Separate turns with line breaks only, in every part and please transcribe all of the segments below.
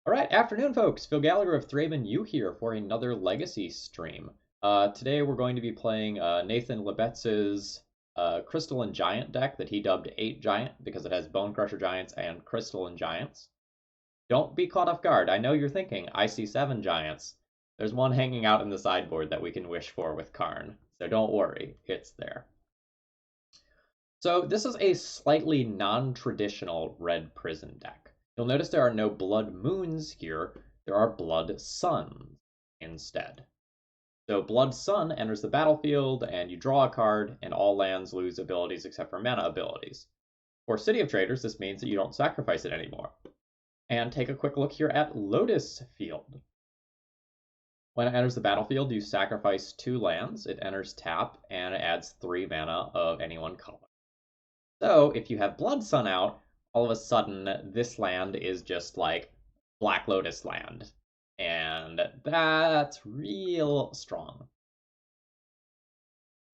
All right, afternoon, folks. Phil Gallagher of ThrabenU here for another Legacy stream. Today we're going to be playing Nathan Lebetz's Crystalline Giant deck that he dubbed 8 Giant because it has Bone Crusher Giants and Crystalline Giants. Don't be caught off guard. I know you're thinking, I see 7 Giants. There's one hanging out in the sideboard that we can wish for with Karn, so don't worry, it's there. So this is a slightly non-traditional red prison deck. You'll notice there are no blood moons here, there are blood suns instead. So blood sun enters the battlefield and you draw a card and all lands lose abilities except for mana abilities. For City of Traders, this means that you don't sacrifice it anymore. And take a quick look here at Lotus Field. When it enters the battlefield, you sacrifice 2 lands, it enters tap, and it adds 3 mana of any one color. So if you have Blood Sun out, all of a sudden this land is just like Black Lotus land. And that's real strong.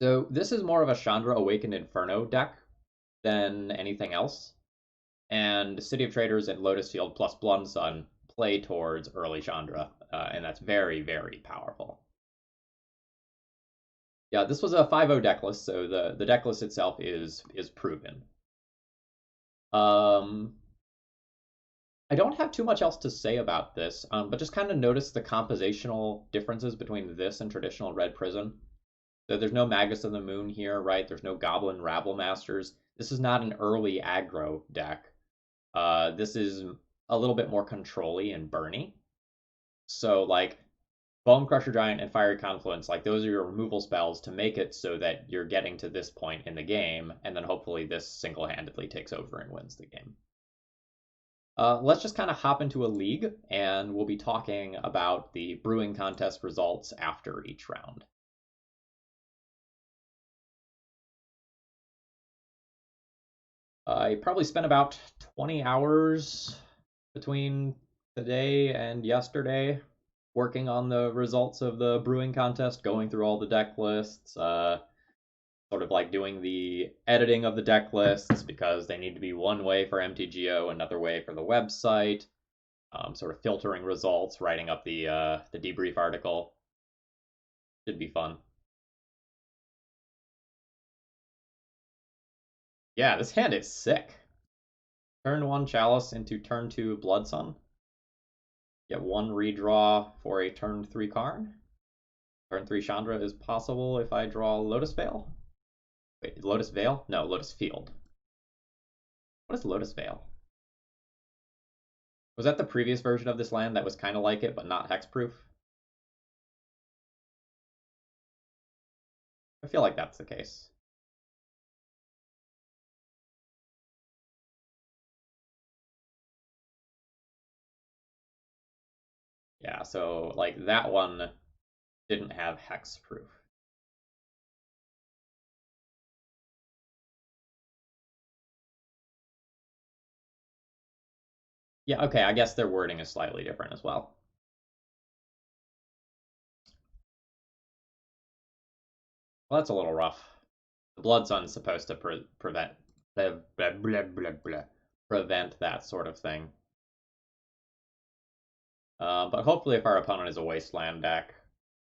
So this is more of a Chandra Awakened Inferno deck than anything else. And City of Traders and Lotus Field plus Blood Sun play towards early Chandra, and that's very, very powerful. Yeah, this was a 5-0 deck list, so the deck list itself is proven. I don't have too much else to say about this, but just kind of notice the compositional differences between this and traditional Red Prison. So there's no Magus of the Moon here, right? There's no Goblin Rabble Masters. This is not an early aggro deck. This is a little bit more control-y and burny. So, like, Bone Crusher Giant and Fiery Confluence, like, those are your removal spells to make it so that you're getting to this point in the game, and then hopefully this single-handedly takes over and wins the game. Let's just kind of hop into a league, and we'll be talking about the brewing contest results after each round. I probably spent about 20 hours between today and yesterday working on the results of the brewing contest, going through all the deck lists, sort of like doing the editing of the deck lists because they need to be one way for MTGO, another way for the website. Sort of filtering results, writing up the debrief article. Should be fun. Yeah, this hand is sick. Turn 1 Chalice into turn 2 Blood Sun. Get 1 redraw for a turn 3 Karn. Turn 3 Chandra is possible if I draw Lotus Veil. Wait, Lotus Veil? No, Lotus Field. What is Lotus Veil? Was that the previous version of this land that was kind of like it, but not hexproof? I feel like that's the case. Yeah, so, like, that one didn't have hexproof. Yeah, okay, I guess their wording is slightly different as well. Well, that's a little rough. The Blood Sun's supposed to prevent prevent that sort of thing. But hopefully, if our opponent is a Wasteland deck,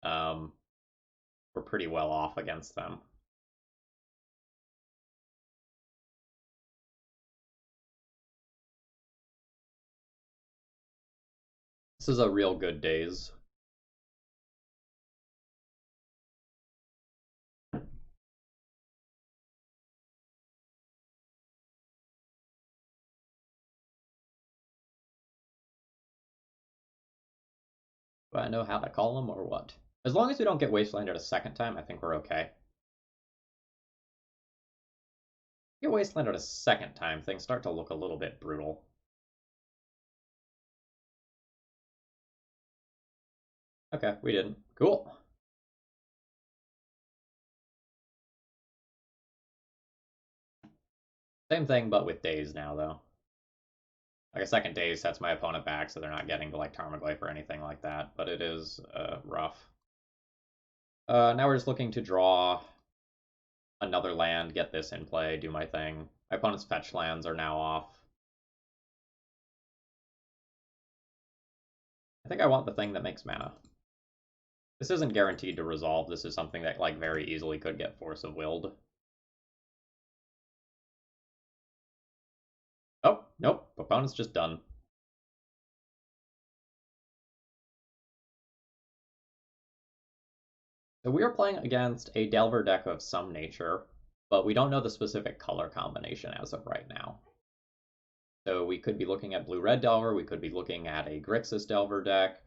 we're pretty well off against them. This is a real good days. Do I know how to call them or what? As long as we don't get Wastelanded a second time, I think we're okay. Get Wastelanded a second time, things start to look a little bit brutal. Okay, we didn't. Cool. Same thing, but with days now, though. Like, a second daze sets my opponent back, so they're not getting to, like, Tarmogoyf or anything like that, but it is rough. Now we're just looking to draw another land, get this in play, do my thing. My opponent's fetch lands are now off. I think I want the thing that makes mana. This isn't guaranteed to resolve. This is something that like very easily could get Force of Willed. Oh, nope. Opponent's just done. So we are playing against a Delver deck of some nature, but we don't know the specific color combination as of right now. So we could be looking at blue-red Delver, we could be looking at a Grixis Delver deck.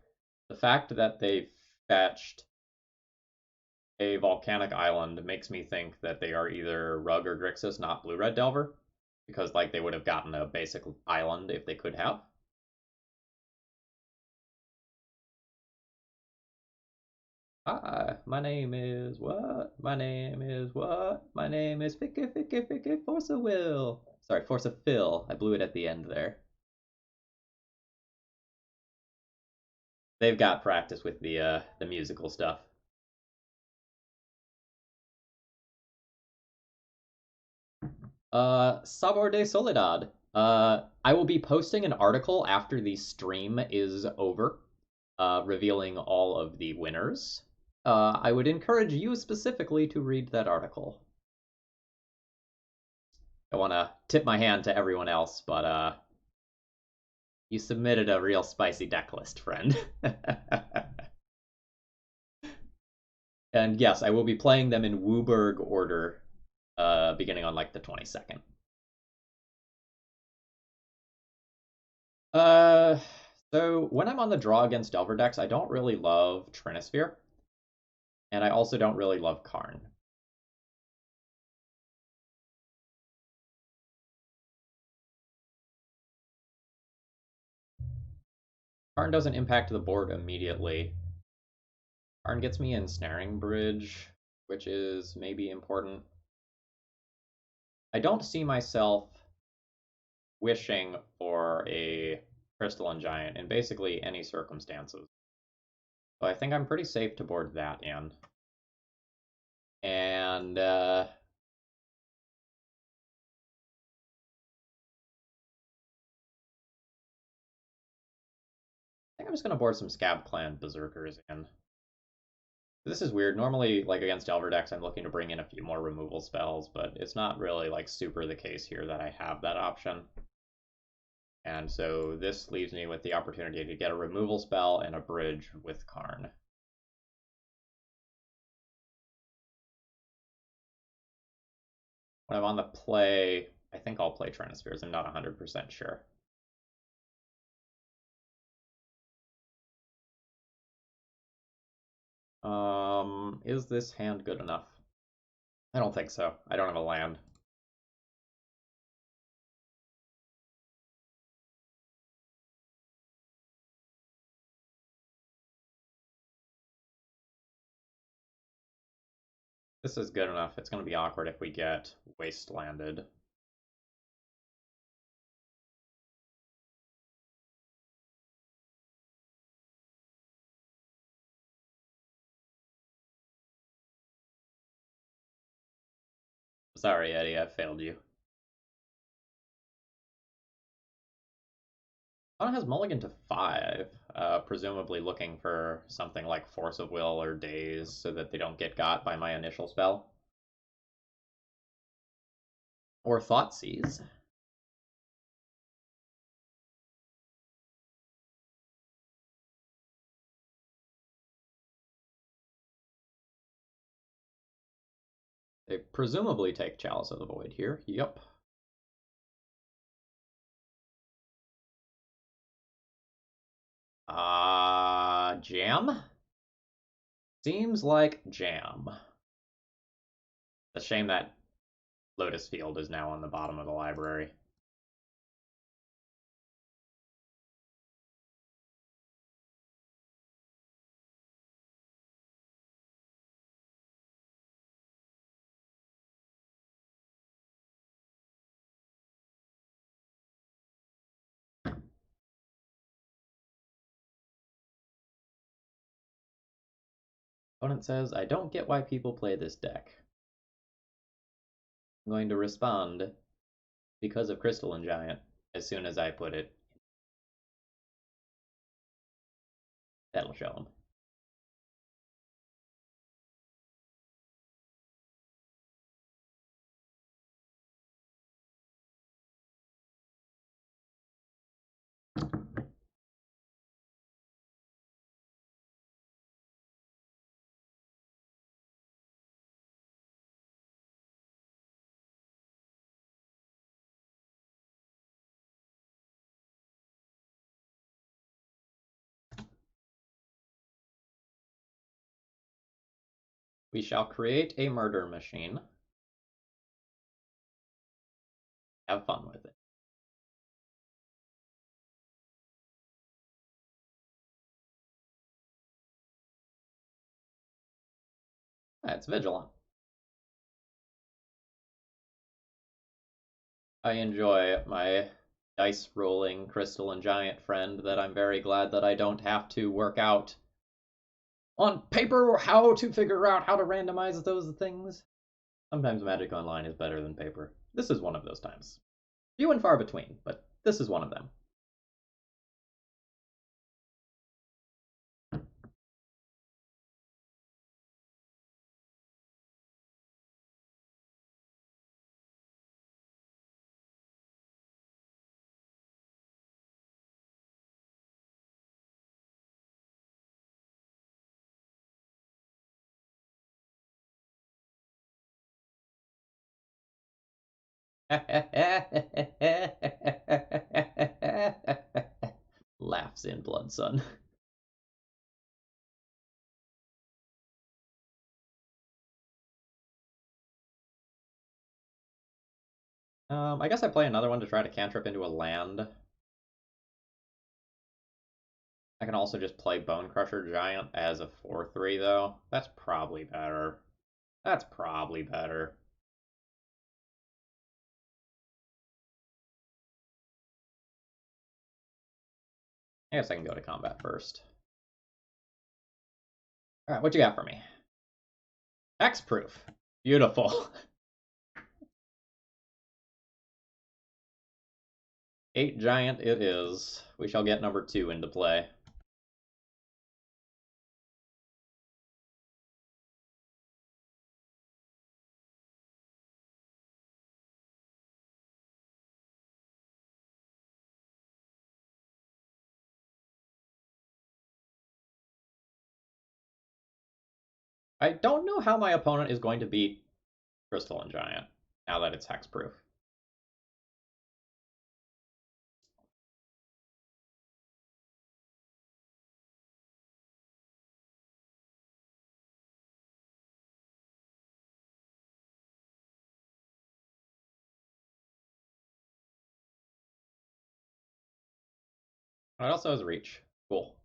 The fact that they fetched a Volcanic Island makes me think that they are either Rug or Grixis, not blue-red Delver, because like they would have gotten a basic island if they could have. Hi, my name is what? My name is what? My name is Ficky Force of Will. Sorry, Force of Phil. I blew it at the end there. They've got practice with the musical stuff. Sabor de Soledad. I will be posting an article after the stream is over, revealing all of the winners. I would encourage you specifically to read that article. I want to tip my hand to everyone else, but you submitted a real spicy deck list, friend. And yes, I will be playing them in Wooburg order, beginning on like the 22nd. Uh, so when I'm on the draw against Delver decks, I don't really love Trinisphere, and I also don't really love Karn. Karn doesn't impact the board immediately. Karn gets me Ensnaring Bridge, which is maybe important. I don't see myself wishing for a Crystalline Giant in basically any circumstances. So I think I'm pretty safe to board that in. And I think I'm just going to board some Scab Clan Berserkers in. This is weird. Normally, like against Delver decks, I'm looking to bring in a few more removal spells, but it's not really like super the case here that I have that option. And so this leaves me with the opportunity to get a removal spell and a bridge with Karn. When I'm on the play, I think I'll play Trinispheres. I'm not 100% sure. Is this hand good enough? I don't think so. I don't have a land. This is good enough. It's going to be awkward if we get wastelanded. Sorry, Eddie, I failed you. Opponent has mulligan to 5, presumably looking for something like Force of Will or Daze so that they don't get got by my initial spell. Or Thoughtseize. They presumably take Chalice of the Void here. Yep. Jam? Seems like jam. It's a shame that Lotus Field is now on the bottom of the library. Opponent says, I don't get why people play this deck. I'm going to respond because of Crystalline Giant as soon as I put it. That'll show him. We shall create a murder machine. Have fun with it. It's vigilant. I enjoy my dice rolling crystal and giant friend that I'm very glad that I don't have to work out on paper how to figure out how to randomize those things. Sometimes Magic Online is better than paper. This is one of those times. Few and far between, but this is one of them. Laughs in Blood Sun. I guess I play another one to try to cantrip into a land. I can also just play Bone Crusher Giant as a 4/3 though. That's probably better. That's probably better. I guess I can go to combat first. Alright, what you got for me? X-proof. Beautiful. 8 giant it is. We shall get number 2 into play. I don't know how my opponent is going to beat Crystal and Giant, now that it's hexproof. It also has reach. Cool.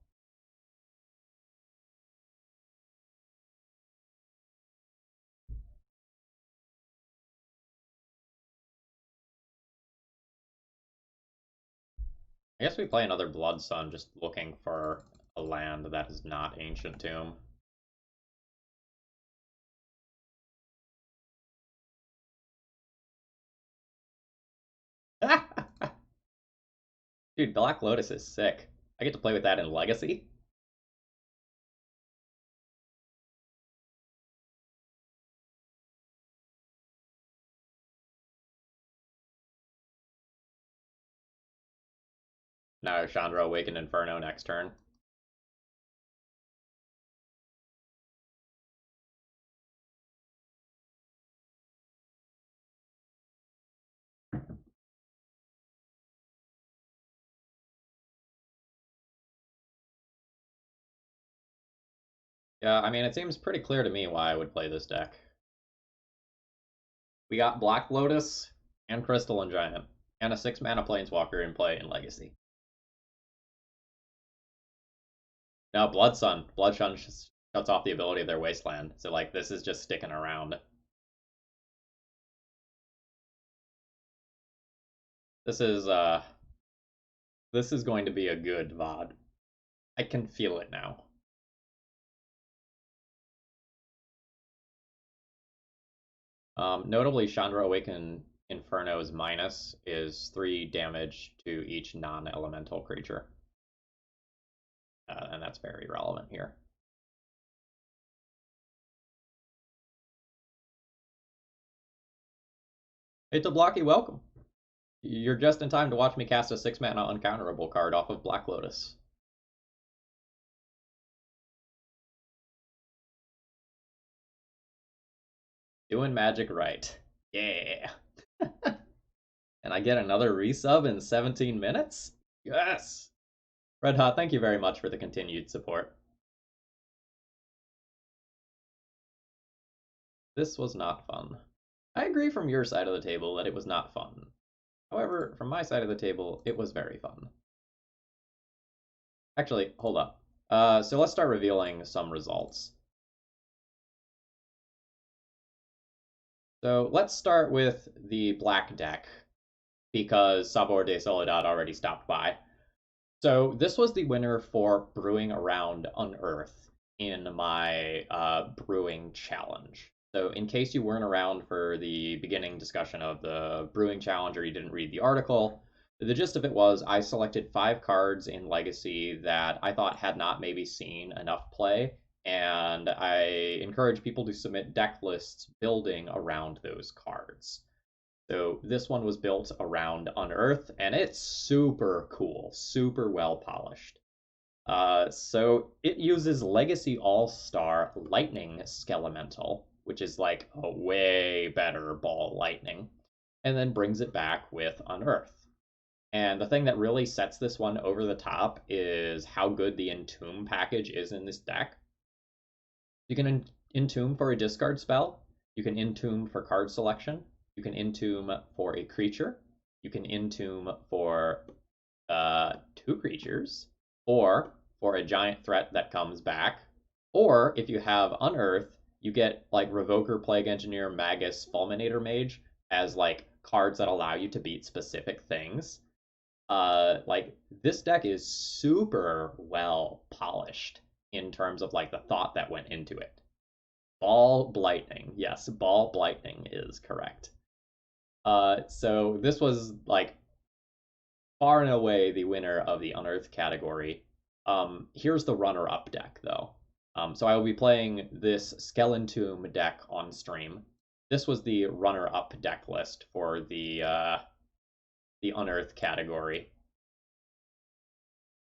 I guess we play another Blood Sun, just looking for a land that is not Ancient Tomb. Dude, Black Lotus is sick. I get to play with that in Legacy. Now Chandra Awakened Inferno next turn. Yeah, I mean, it seems pretty clear to me why I would play this deck. We got Black Lotus and Crystalline Giant, and a 6-mana Planeswalker in play in Legacy. Now Blood Sun. Blood Sun just shuts off the ability of their Wasteland, so like this is just sticking around. This is going to be a good VOD. I can feel it now. Notably, Chandra Awaken Inferno's minus is 3 damage to each non-elemental creature. and that's very relevant here. It's a blocky welcome. You're just in time to watch me cast a 6-mana uncounterable card off of Black Lotus. Doing magic right. Yeah. And I get another resub in 17 minutes? Yes! Red Hot, thank you very much for the continued support. This was not fun. I agree from your side of the table that it was not fun. However, from my side of the table, it was very fun. Actually, hold up. So let's start revealing some results. So let's start with the black deck, because Sabor de Soledad already stopped by. So this was the winner for Brewing Around Unearth in my Brewing Challenge. So in case you weren't around for the beginning discussion of the Brewing Challenge or you didn't read the article, the gist of it was I selected 5 cards in Legacy that I thought had not maybe seen enough play, and I encourage people to submit deck lists building around those cards. So this one was built around Unearth, and it's super cool, super well polished. So it uses Legacy All-Star Lightning Skelemental, which is like a way better ball lightning, and then brings it back with Unearth. And the thing that really sets this one over the top is how good the Entomb package is in this deck. You can Entomb for a discard spell, you can Entomb for card selection, you can Entomb for a creature, you can Entomb for 2 creatures, or for a giant threat that comes back, or if you have Unearth, you get like Revoker, Plague Engineer, Magus, Fulminator Mage as like cards that allow you to beat specific things. Like this deck is super well polished in terms of like the thought that went into it. Ball Blightning, yes, Ball Blightning is correct. So this was like far and away the winner of the Unearthed category. Here's the runner-up deck, though. So I will be playing this Skeleton deck on stream. This was the runner-up deck list for the Unearthed category.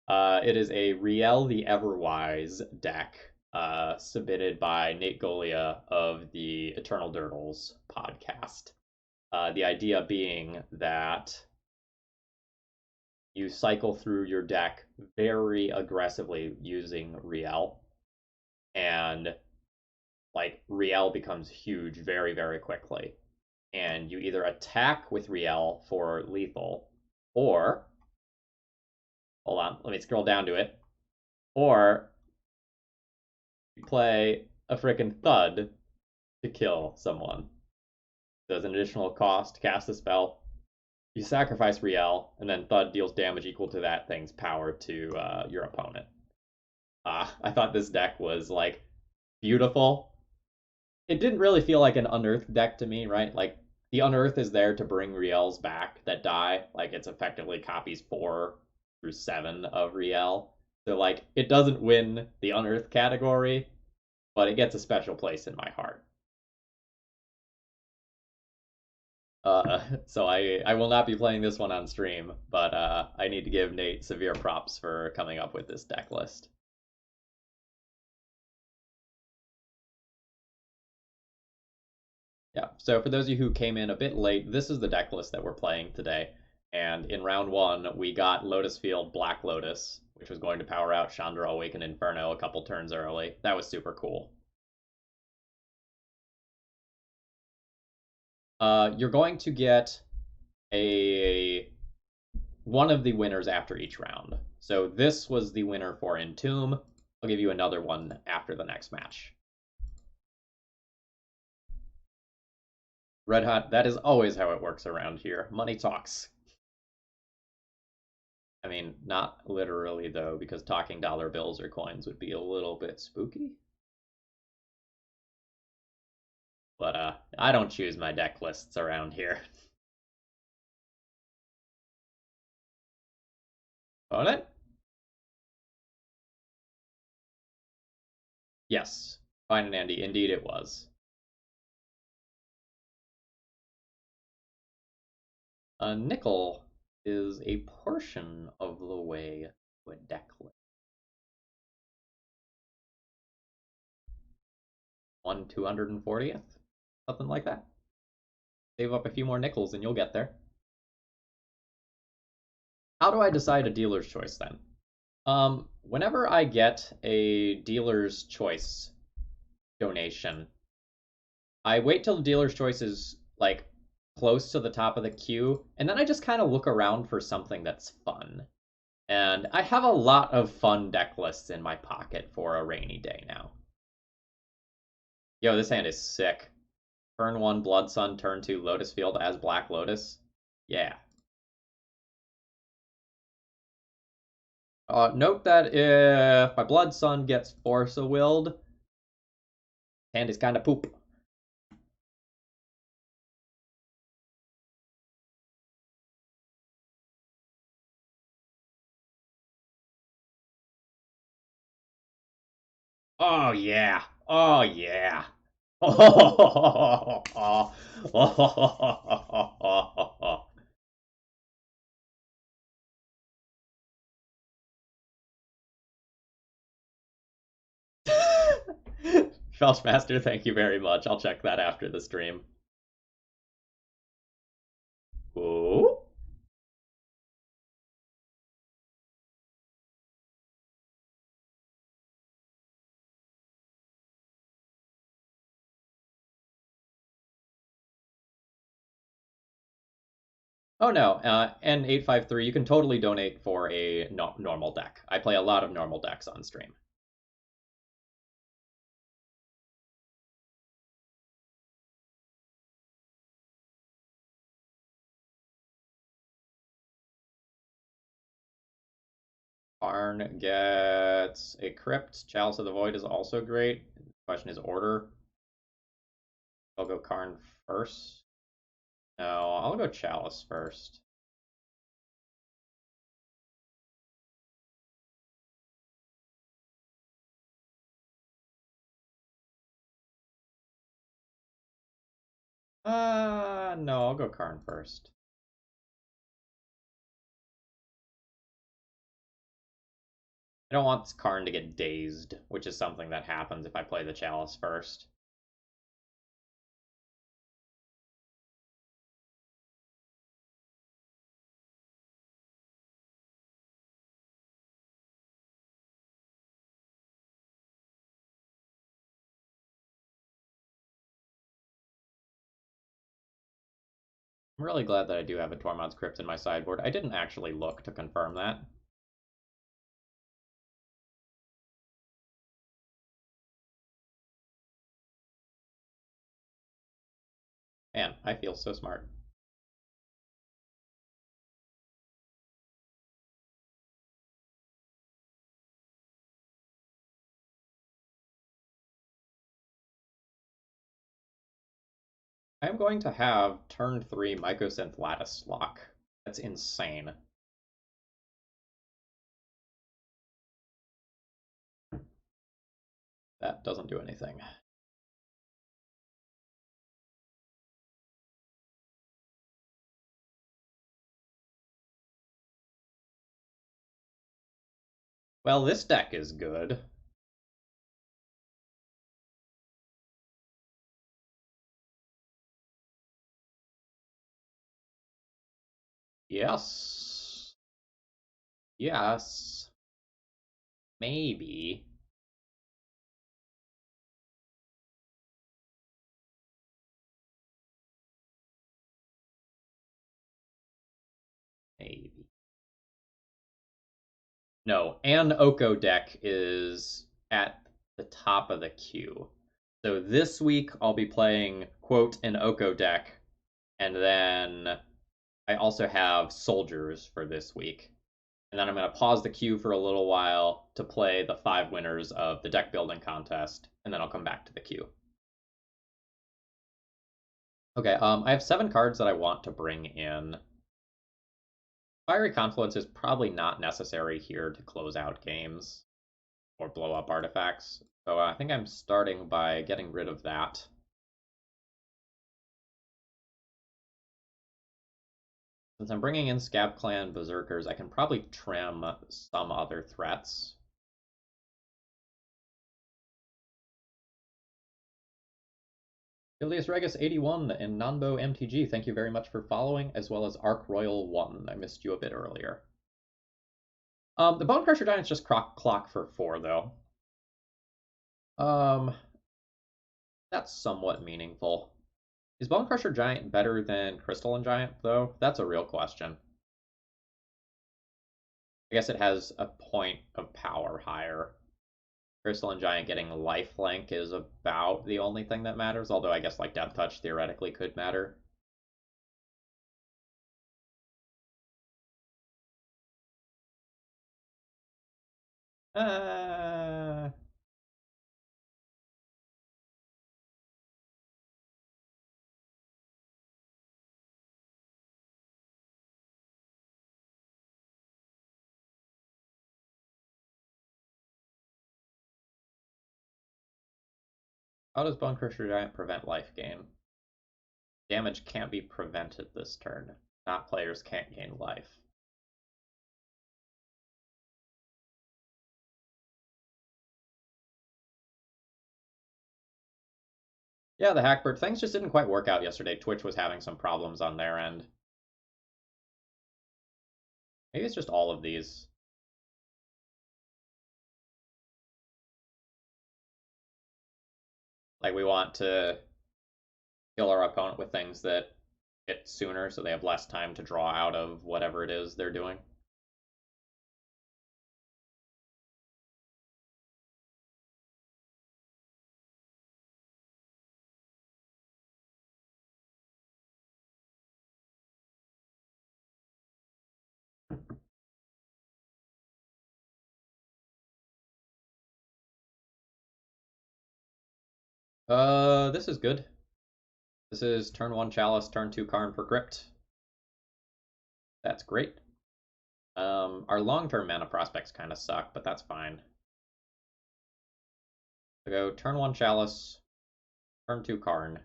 It is a Riel the Everwise deck, submitted by Nate Golia of the Eternal Dirtles podcast. The idea being that you cycle through your deck very aggressively using Riel, and like Riel becomes huge very, very quickly. And you either attack with Riel for lethal, or hold on, let me scroll down to it, or you play a frickin' Thud to kill someone. So as an additional cost to cast the spell, you sacrifice Riel, and then Thud deals damage equal to that thing's power to your opponent. I thought this deck was like beautiful. It didn't really feel like an Unearthed deck to me, right? Like the Unearth is there to bring Riels back that die. Like it's effectively copies 4 through 7 of Riel. So like it doesn't win the Unearthed category, but it gets a special place in my heart. So I will not be playing this one on stream, but I need to give Nate severe props for coming up with this deck list. Yeah, so for those of you who came in a bit late, this is the deck list that we're playing today. And in round 1, we got Lotus Field Black Lotus, which was going to power out Chandra Awakened Inferno a couple turns early. That was super cool. You're going to get one of the winners after each round. So this was the winner for Entomb. I'll give you another one after the next match. Red Hot, that is always how it works around here. Money talks. I mean, not literally, though, because talking dollar bills or coins would be a little bit spooky. But I don't choose my deck lists around here. Opponent? Yes, fine and Andy, indeed it was. A nickel is a portion of the way to a deck list. 1/240th, something like that. Save up a few more nickels and you'll get there. How do I decide a dealer's choice then? Whenever I get a dealer's choice donation, I wait till the dealer's choice is like close to the top of the queue, and then I just kind of look around for something that's fun. And I have a lot of fun deck lists in my pocket for a rainy day now. Yo, this hand is sick. Turn 1 Blood Sun, turn 2 Lotus Field as Black Lotus. Yeah. Note that if my Blood Sun gets Force-a-Willed, hand is kind of poop. Oh yeah. Oh yeah. Felchmaster, thank you very much. I'll check that after the stream. Oh. Oh no, N853, you can totally donate for a normal deck. I play a lot of normal decks on stream. Karn gets a Crypt. Chalice of the Void is also great. The question is order. I'll go Karn first. No, I'll go Chalice first. No, I'll go Karn first. I don't want Karn to get dazed, which is something that happens if I play the Chalice first. I'm really glad that I do have a Tormod's Crypt in my sideboard. I didn't actually look to confirm that. Man, I feel so smart. I am going to have turn 3 Mycosynth Lattice Lock. That's insane. That doesn't do anything. Well, this deck is good. Yes. Yes. Maybe. Maybe. No, an Oko deck is at the top of the queue. So this week I'll be playing, quote, an Oko deck, and then I also have soldiers for this week. And then I'm going to pause the queue for a little while to play the 5 winners of the deck building contest, and then I'll come back to the queue. Okay, I have 7 cards that I want to bring in. Fiery Confluence is probably not necessary here to close out games. or blow up artifacts. So I think I'm starting by getting rid of that. Since I'm bringing in Scab Clan Berserkers, I can probably trim some other threats. Ilias Regus 81 and Nanbo MTG, thank you very much for following, as well as Arc Royal 1. I missed you a bit earlier. The Bone Crusher Giant's just clock for 4, though. That's somewhat meaningful. Is Bone Crusher Giant better than Crystalline Giant, though? That's a real question. I guess it has a point of power higher. Crystalline Giant getting lifelink is about the only thing that matters, although I guess like Death Touch theoretically could matter. Uh, how does Bone Crusher Giant prevent life gain? Damage can't be prevented this turn. Not players can't gain life. Yeah, the Hackbird things just didn't quite work out yesterday. Twitch was having some problems on their end. Maybe it's just all of these. Like, we want to kill our opponent with things that hit sooner so they have less time to draw out of whatever it is they're doing. This is good. This is turn 1 Chalice, turn 2 Karn for Crypt. That's great. Our long-term mana prospects kind of suck, but that's fine. So go turn 1 Chalice, turn 2 Karn,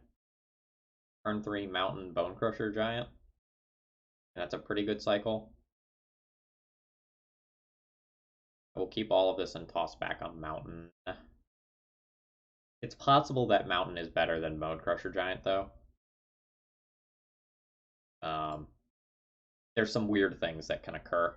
turn 3 Mountain Bone Crusher Giant. And that's a pretty good cycle. I will keep all of this and toss back on Mountain. It's possible that Mountain is better than Bone Crusher Giant, though. There's some weird things that can occur.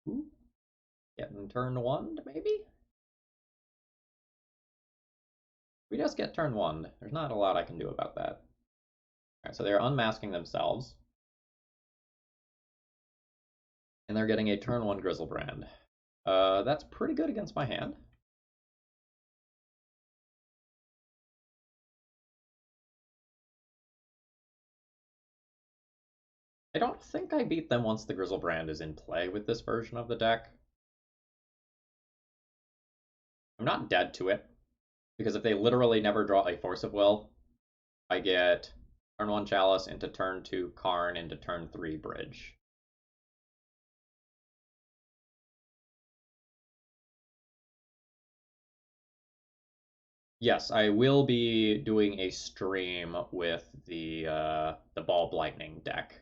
Ooh. Getting turn 1, maybe? We just get turn 1. There's not a lot I can do about that. Alright, so they're unmasking themselves. And they're getting a turn 1 Grizzlebrand. That's pretty good against my hand. I don't think I beat them once the Grizzlebrand is in play with this version of the deck. I'm not dead to it, because if they literally never draw a Force of Will, I get turn 1 Chalice into turn 2 Karn into turn 3 Bridge. Yes, I will be doing a stream with the Ball Lightning deck.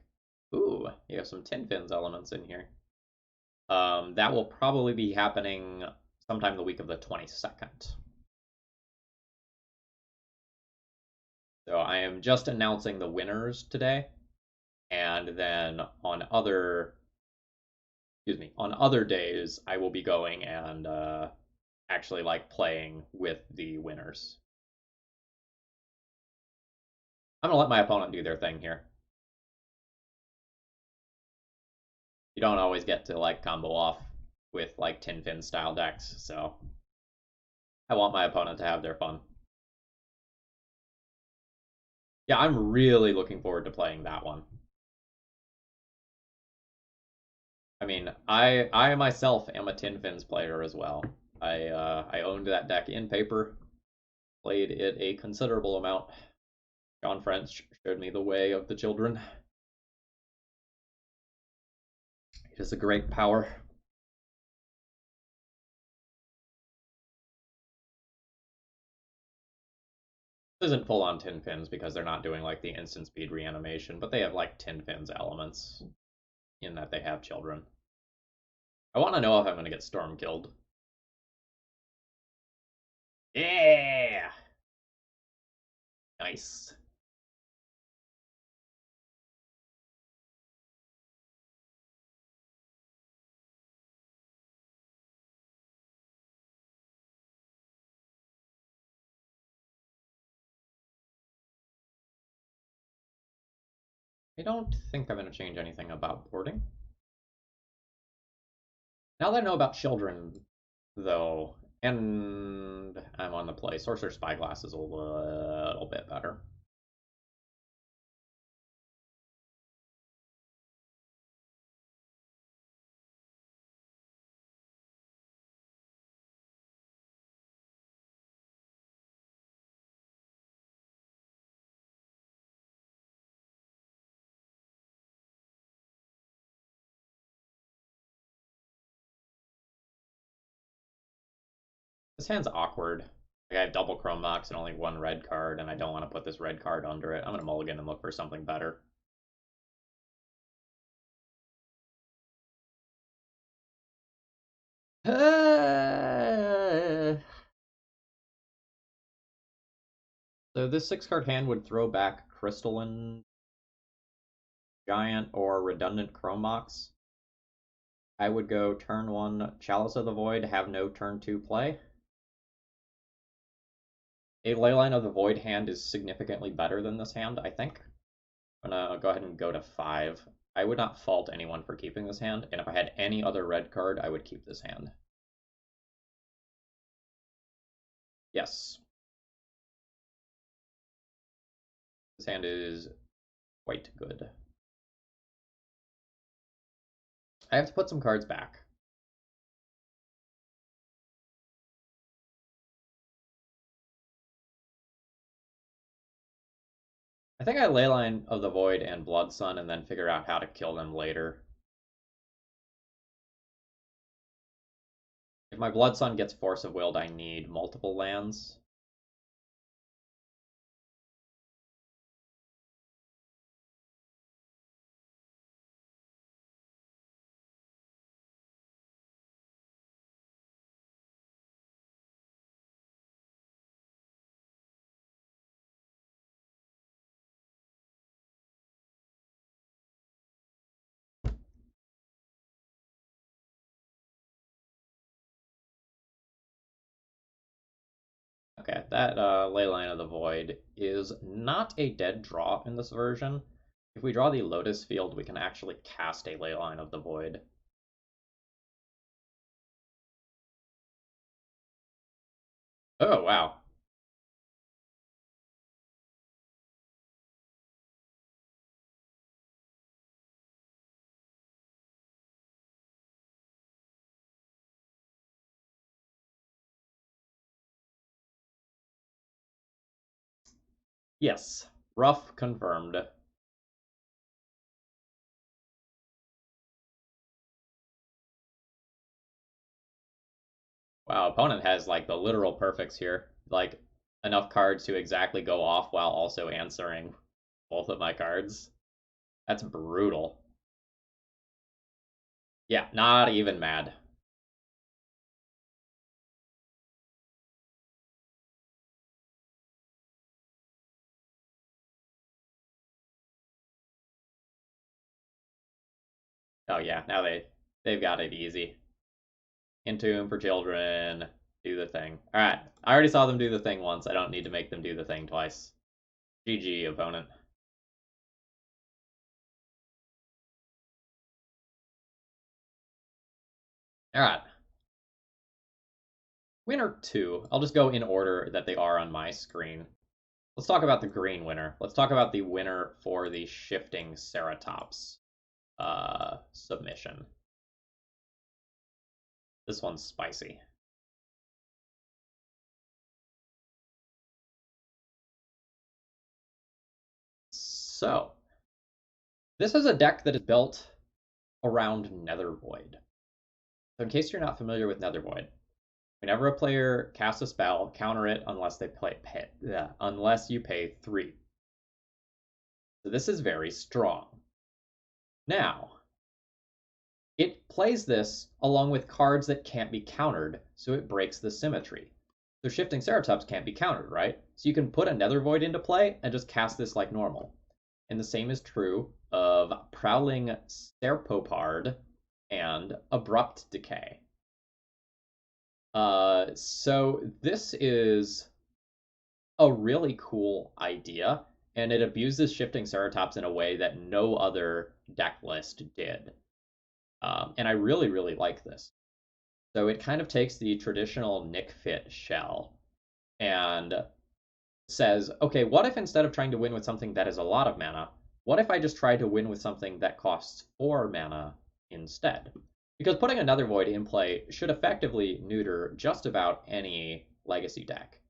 Ooh, you have some Tin Fins elements in here. That will probably be happening sometime the week of the 22nd. So I am just announcing the winners today, and then on other days I will be going and actually like playing with the winners. I'm gonna let my opponent do their thing here. You don't always get to like combo off with like Tin Fin style decks, so I want my opponent to have their fun. Yeah, I'm really looking forward to playing that one. I mean, I myself am a Tin Fins player as well. I owned that deck in paper played it a considerable amount. John French showed me the way of the children. It is a great power. This isn't full on tin pins because they're not doing like the instant speed reanimation, but they have like tin pins elements in that they have children. I want to know if I'm going to get storm killed. Yeah! Nice. I don't think I'm going to change anything about boarding. Now that I know about children, though, and I'm on the play, Sorcerer Spyglass is a little bit better. This hand's awkward. Like I have double Chrome Mox and only one red card, and I don't want to put this red card under it. I'm going to mulligan and look for something better. So this 6-card hand would throw back Crystalline Giant or Redundant Chrome Mox. I would go turn 1 Chalice of the Void, have no turn 2 play. A Leyline of the Void hand is significantly better than this hand, I think. I'm gonna go ahead and go to 5. I would not fault anyone for keeping this hand, and if I had any other red card, I would keep this hand. Yes. This hand is quite good. I have to put some cards back. I think I Leyline of the Void and Blood Sun and then figure out how to kill them later. If my Blood Sun gets Force of Willed, I need multiple lands. Okay, that Leyline of the Void is not a dead draw in this version. If we draw the Lotus Field, we can actually cast a Leyline of the Void. Oh, wow. Yes, rough confirmed. Wow, opponent has like the literal perfects here. Like enough cards to exactly go off while also answering both of my cards. That's brutal. Yeah, not even mad. Oh yeah, now they've got it easy. Entomb for children, do the thing. Alright, I already saw them do the thing once. I don't need to make them do the thing twice. GG, opponent. Alright. Winner 2. I'll just go in order that they are on my screen. Let's talk about the green winner. Let's talk about the winner for the Shifting Ceratops submission. This one's spicy. So, this is a deck that is built around Nether Void. So in case you're not familiar with Nether Void, whenever a player casts a spell, counter it unless you pay 3. So this is very strong. Now, it plays this along with cards that can't be countered, so it breaks the symmetry. So Shifting Ceratops can't be countered, right? So you can put a Nether Void into play and just cast this like normal. And the same is true of Prowling Serpopard and Abrupt Decay. So this is a really cool idea, and it abuses Shifting Ceratops in a way that no other deck list did. And I really, really like this. So it kind of takes the traditional Nick Fit shell and says, okay, what if instead of trying to win with something that is a lot of mana, what if I just try to win with something that costs 4 mana instead? Because putting another Void in play should effectively neuter just about any Legacy deck.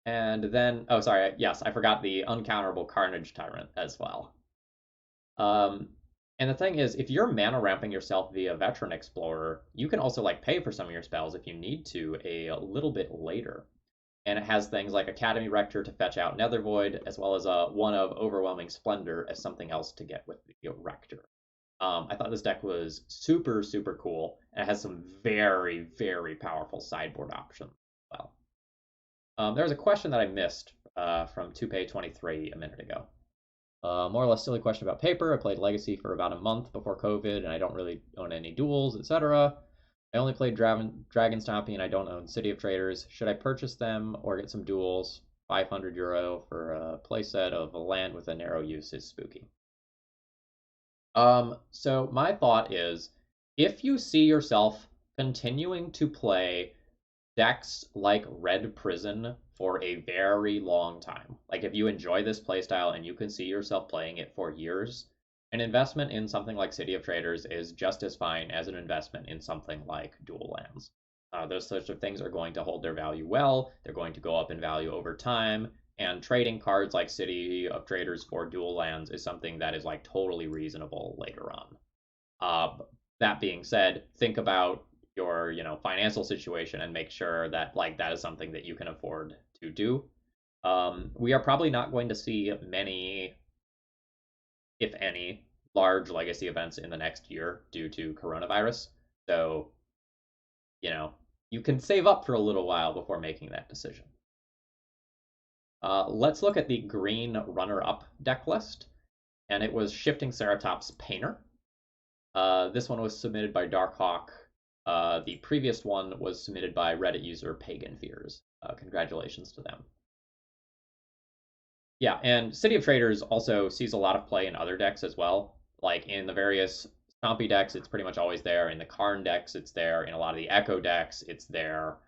And then, oh, sorry, yes, I forgot the uncounterable Carnage Tyrant as well. And the thing is, if you're mana ramping yourself via Veteran Explorer, you can also like pay for some of your spells if you need to a little bit later. And it has things like Academy Rector to fetch out Nether Void, as well as one of Overwhelming Splendor as something else to get with the Rector. I thought this deck was super, super cool, and it has some very, very powerful sideboard options as well. There was a question that I missed from Tupe23 a minute ago. More or less silly question about paper. I played Legacy for about a month before COVID, and I don't really own any duels, etc. I only played Dragon Stomping, and I don't own City of Traders. Should I purchase them or get some duels? €500 for a playset of a land with a narrow use is spooky. So my thought is, if you see yourself continuing to play decks like Red Prison for a very long time, like if you enjoy this playstyle and you can see yourself playing it for years, an investment in something like City of Traders is just as fine as an investment in something like Dual Lands. Those sorts of things are going to hold their value well. They're going to go up in value over time. And trading cards like City of Traders for Dual Lands is something that is like totally reasonable later on. That being said, think about your financial situation and make sure that like that is something that you can afford to do. We are probably not going to see many, if any, large legacy events in the next year due to coronavirus. So, you can save up for a little while before making that decision. Let's look at the green runner-up deck list, and it was Shifting Ceratops Painter. This one was submitted by Darkhawk. The previous one was submitted by Reddit user Pagan Fears. Congratulations to them. Yeah, and City of Traders also sees a lot of play in other decks as well. Like in the various Stompy decks, it's pretty much always there. In the Karn decks, it's there. In a lot of the Echo decks, it's there.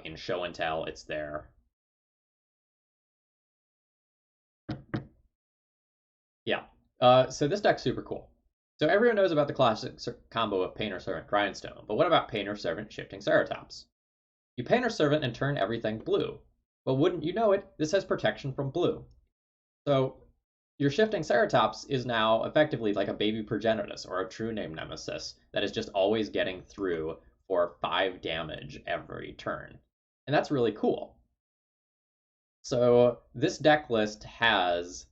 In Show and Tell, it's there. Yeah, so this deck's super cool. So everyone knows about the classic combo of Painter Servant Grindstone, but what about Painter Servant Shifting Ceratops? You Painter Servant and turn everything blue. But wouldn't you know it, this has protection from blue. So your Shifting Ceratops is now effectively like a baby Progenitus or a True Name Nemesis that is just always getting through for 5 damage every turn. And that's really cool. So this deck list has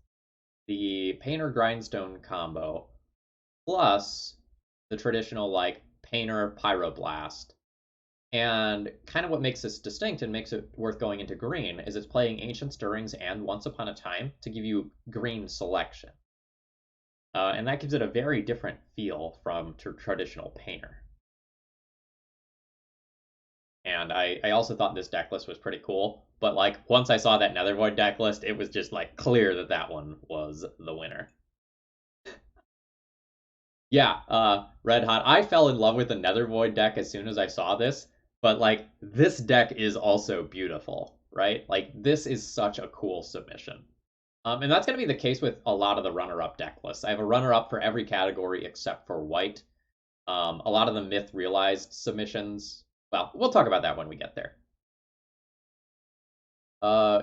the Painter Grindstone combo plus the traditional like Painter Pyroblast. And kind of what makes this distinct and makes it worth going into green is it's playing Ancient Stirrings and Once Upon a Time to give you green selection. And that gives it a very different feel from traditional Painter. And I also thought this deck list was pretty cool. But like once I saw that Nether Void deck list, it was just like clear that that one was the winner. Yeah, Red Hot. I fell in love with the Nether Void deck as soon as I saw this, but like this deck is also beautiful, right? Like this is such a cool submission. And that's going to be the case with a lot of the runner-up deck lists. I have a runner-up for every category except for white. A lot of the Myth Realized submissions, well, we'll talk about that when we get there.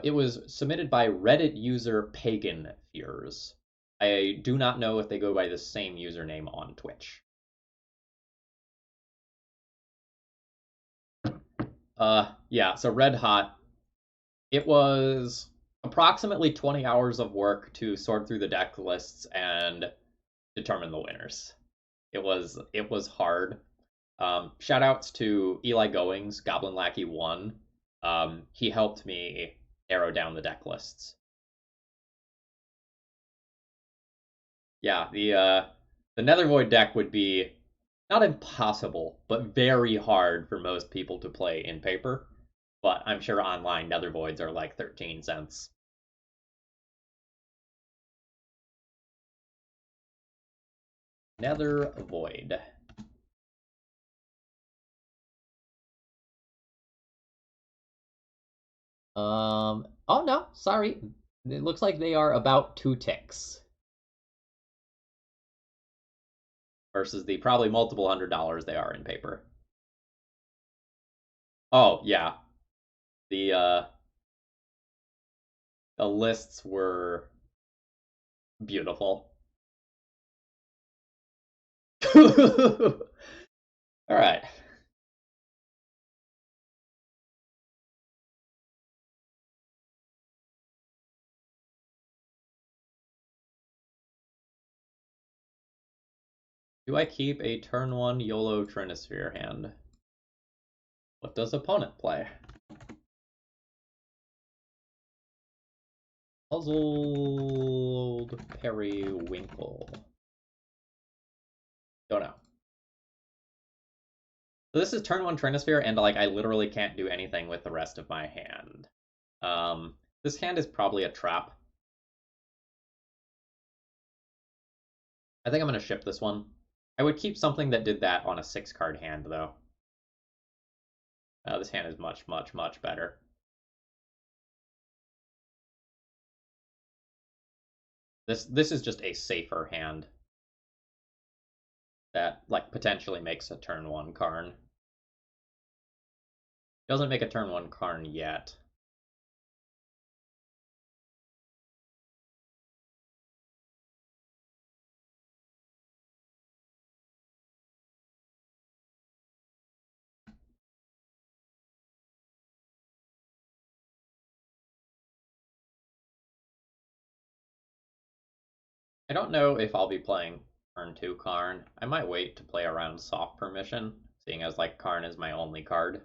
It was submitted by Reddit user Pagan Fears. I do not know if they go by the same username on Twitch. Yeah, so Red Hot, it was approximately 20 hours of work to sort through the deck lists and determine the winners. It was hard. Shout outs to Eli Goings, Goblin Lackey 1. He helped me narrow down the deck lists. Yeah, the Nethervoid deck would be not impossible, but very hard for most people to play in paper. But I'm sure online Nethervoids are like 13 cents. Nethervoid. Oh no, sorry. It looks like they are about 2 ticks versus the probably multiple $100s they are in paper. Oh yeah, the uh, the lists were beautiful. All right. Do I keep a turn 1 YOLO Trinisphere hand? What does opponent play? Puzzled Periwinkle. Don't know. So this is turn 1 Trinisphere, and like I literally can't do anything with the rest of my hand. This hand is probably a trap. I think I'm going to ship this one. I would keep something that did that on a 6-card hand, though. This hand is much, much, much better. This is just a safer hand that like potentially makes a turn 1 Karn. Doesn't make a turn 1 Karn yet. I don't know if I'll be playing turn 2 Karn. I might wait to play around soft permission, seeing as like Karn is my only card.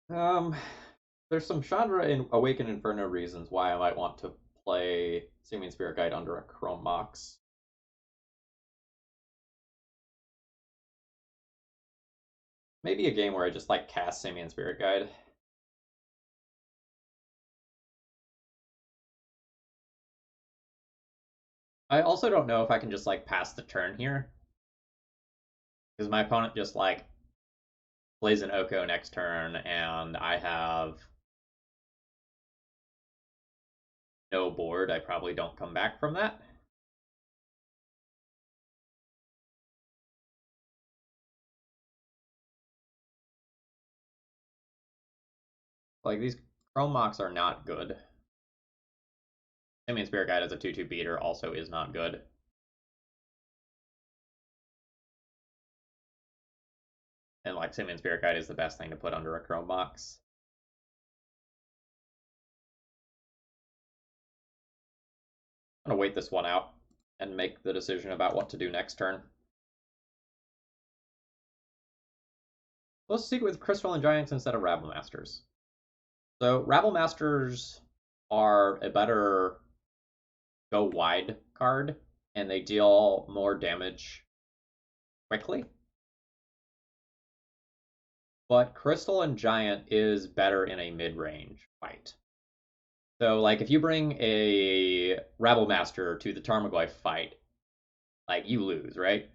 Um, there's some Chandra in Awaken Inferno reasons why I might want to play Simian Spirit Guide under a Chrome Mox. Maybe a game where I just like cast Simian Spirit Guide. I also don't know if I can just like pass the turn here. Because my opponent just like plays an Oko next turn and I have no board. I probably don't come back from that. Like these Chrome Mox are not good. Simian Spirit Guide as a 2/2 beater also is not good. And like Simian Spirit Guide is the best thing to put under a Chrome Box. I'm gonna wait this one out and make the decision about what to do next turn. Let's see with Crystalline Giants instead of Rabble Masters. So Rabble Masters are a better go wide card, and they deal more damage quickly. But Crystalline Giant is better in a mid-range fight. So, like, if you bring a Rabble Master to the Tarmogoyf fight, like, you lose, right?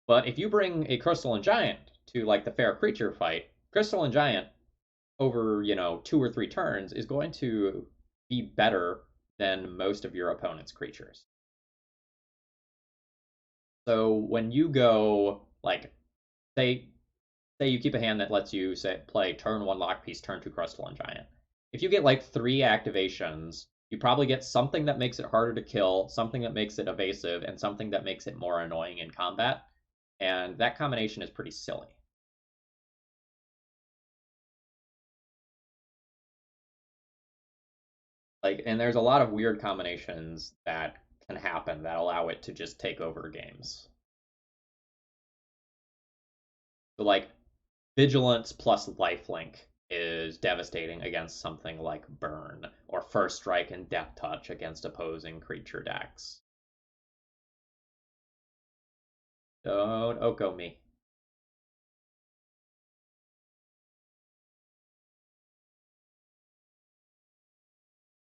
But if you bring a Crystalline Giant to, like, the Fair Creature fight, Crystalline Giant over, 2 or 3 turns is going to be better than most of your opponent's creatures. So when you go like say you keep a hand that lets you say play turn 1 Lockpiece, turn 2 Crystalline Giant. If you get like 3 activations, you probably get something that makes it harder to kill, something that makes it evasive, and something that makes it more annoying in combat. And that combination is pretty silly. Like, and there's a lot of weird combinations that can happen that allow it to just take over games. So like Vigilance plus Lifelink is devastating against something like Burn, or First Strike and Death Touch against opposing creature decks. Don't Oko me.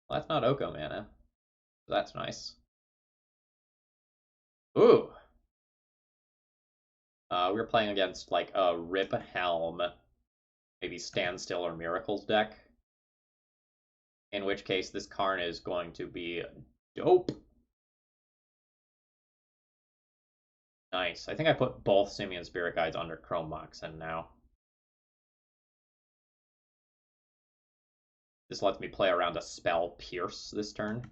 Well, that's not Oko mana. That's nice. Ooh! We were playing against like a Rip Helm, maybe Standstill or Miracles deck. In which case, this Karn is going to be dope. Nice. I think I put both Simian Spirit Guides under Chrome Moxen now. This lets me play around a spell Pierce this turn.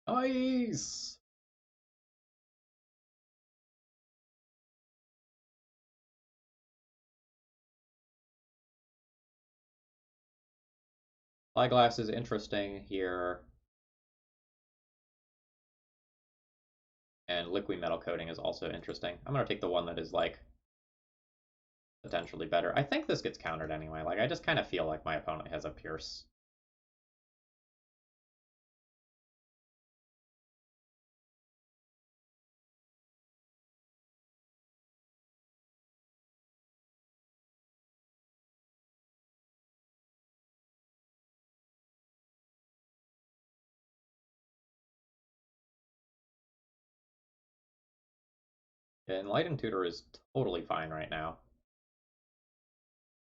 Nice! Spyglass is interesting here. And Liquid Metal Coating is also interesting. I'm going to take the one that is, like, potentially better. I think this gets countered anyway. Like, I just kind of feel like my opponent has a Pierce. Enlightened Tutor is totally fine right now.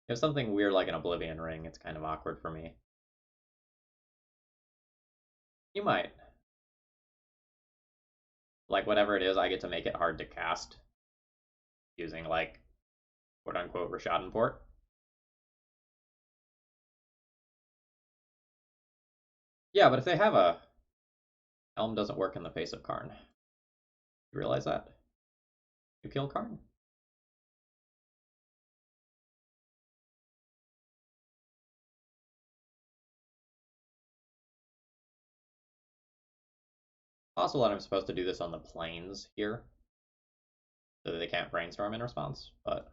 If something weird like an Oblivion Ring, it's kind of awkward for me. You might. Like, whatever it is, I get to make it hard to cast using, like, quote-unquote Rishadan Yeah, but if they have a... Elm doesn't work in the face of Karn. You realize that? You kill Karn? Also, that I'm supposed to do this on the planes here, so that they can't brainstorm in response, but...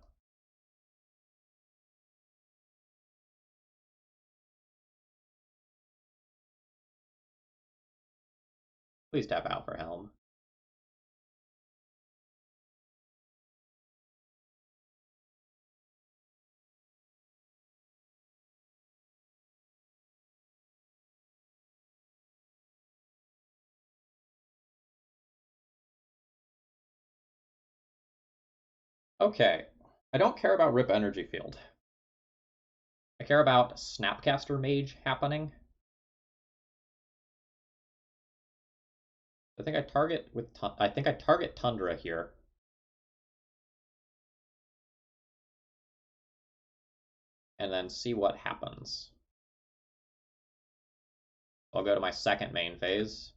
Please tap out for Helm. Okay, I don't care about Rip Energy Field. I care about Snapcaster Mage happening. I think I target Tundra here. And then see what happens. I'll go to my second main phase.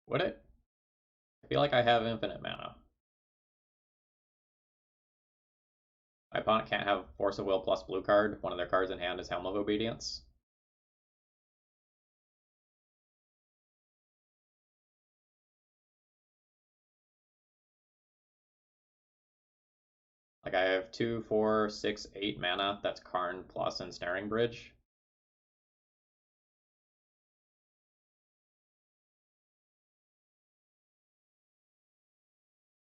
Would it? I feel like I have infinite mana. My opponent can't have Force of Will plus blue card. One of their cards in hand is Helm of Obedience. Like I have 2, 4, 6, 8 mana. That's Karn plus Ensnaring Bridge.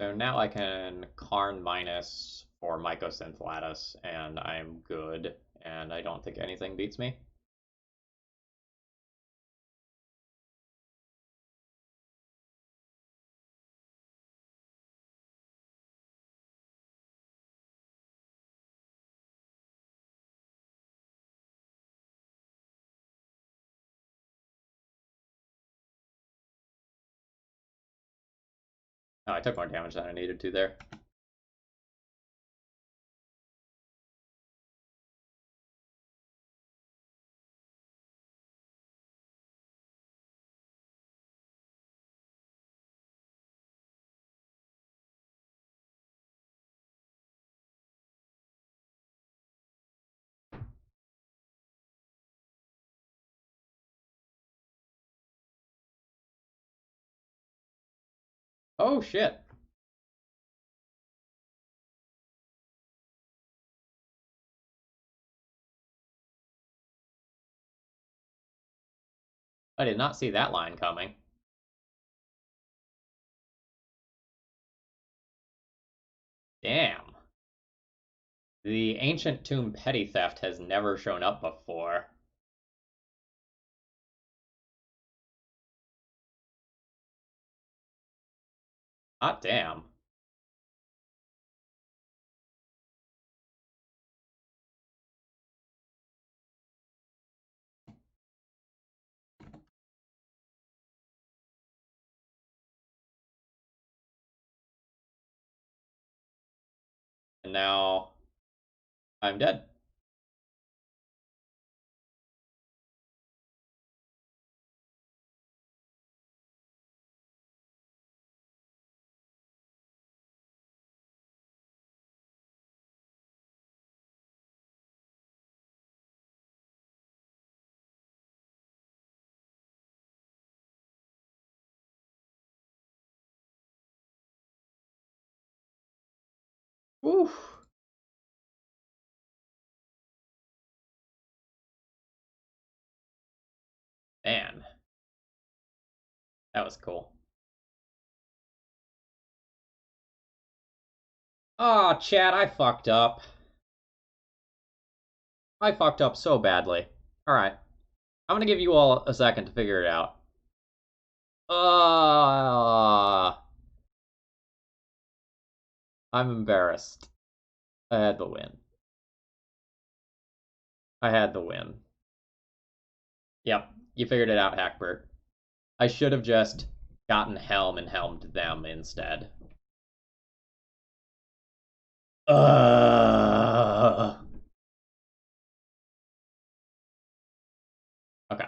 So now I can Karn minus for Mycosynth Lattice, and I'm good, and I don't think anything beats me. Oh, I took more damage than I needed to there. Oh shit! I did not see that line coming. Damn. The Ancient Tomb Petty Theft has never shown up before. Hot damn. And now I'm dead. Woo! Man, that was cool. Aw, Chad, I fucked up. I fucked up so badly. Alright. I'm gonna give you all a second to figure it out. I'm embarrassed. I had the win. I had the win. Yep, you figured it out, Hackbert. I should have just gotten Helm and helmed them instead. Okay.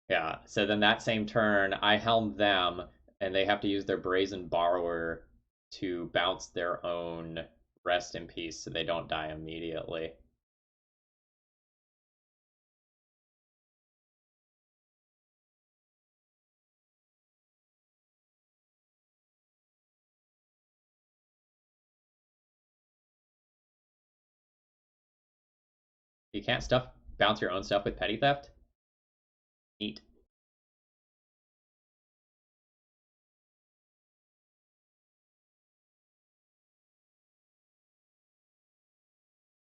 Yeah, so then that same turn, I helm them, and they have to use their Brazen Borrower to bounce their own Rest in Peace so they don't die immediately. You can't bounce your own stuff with Petty Theft? Neat.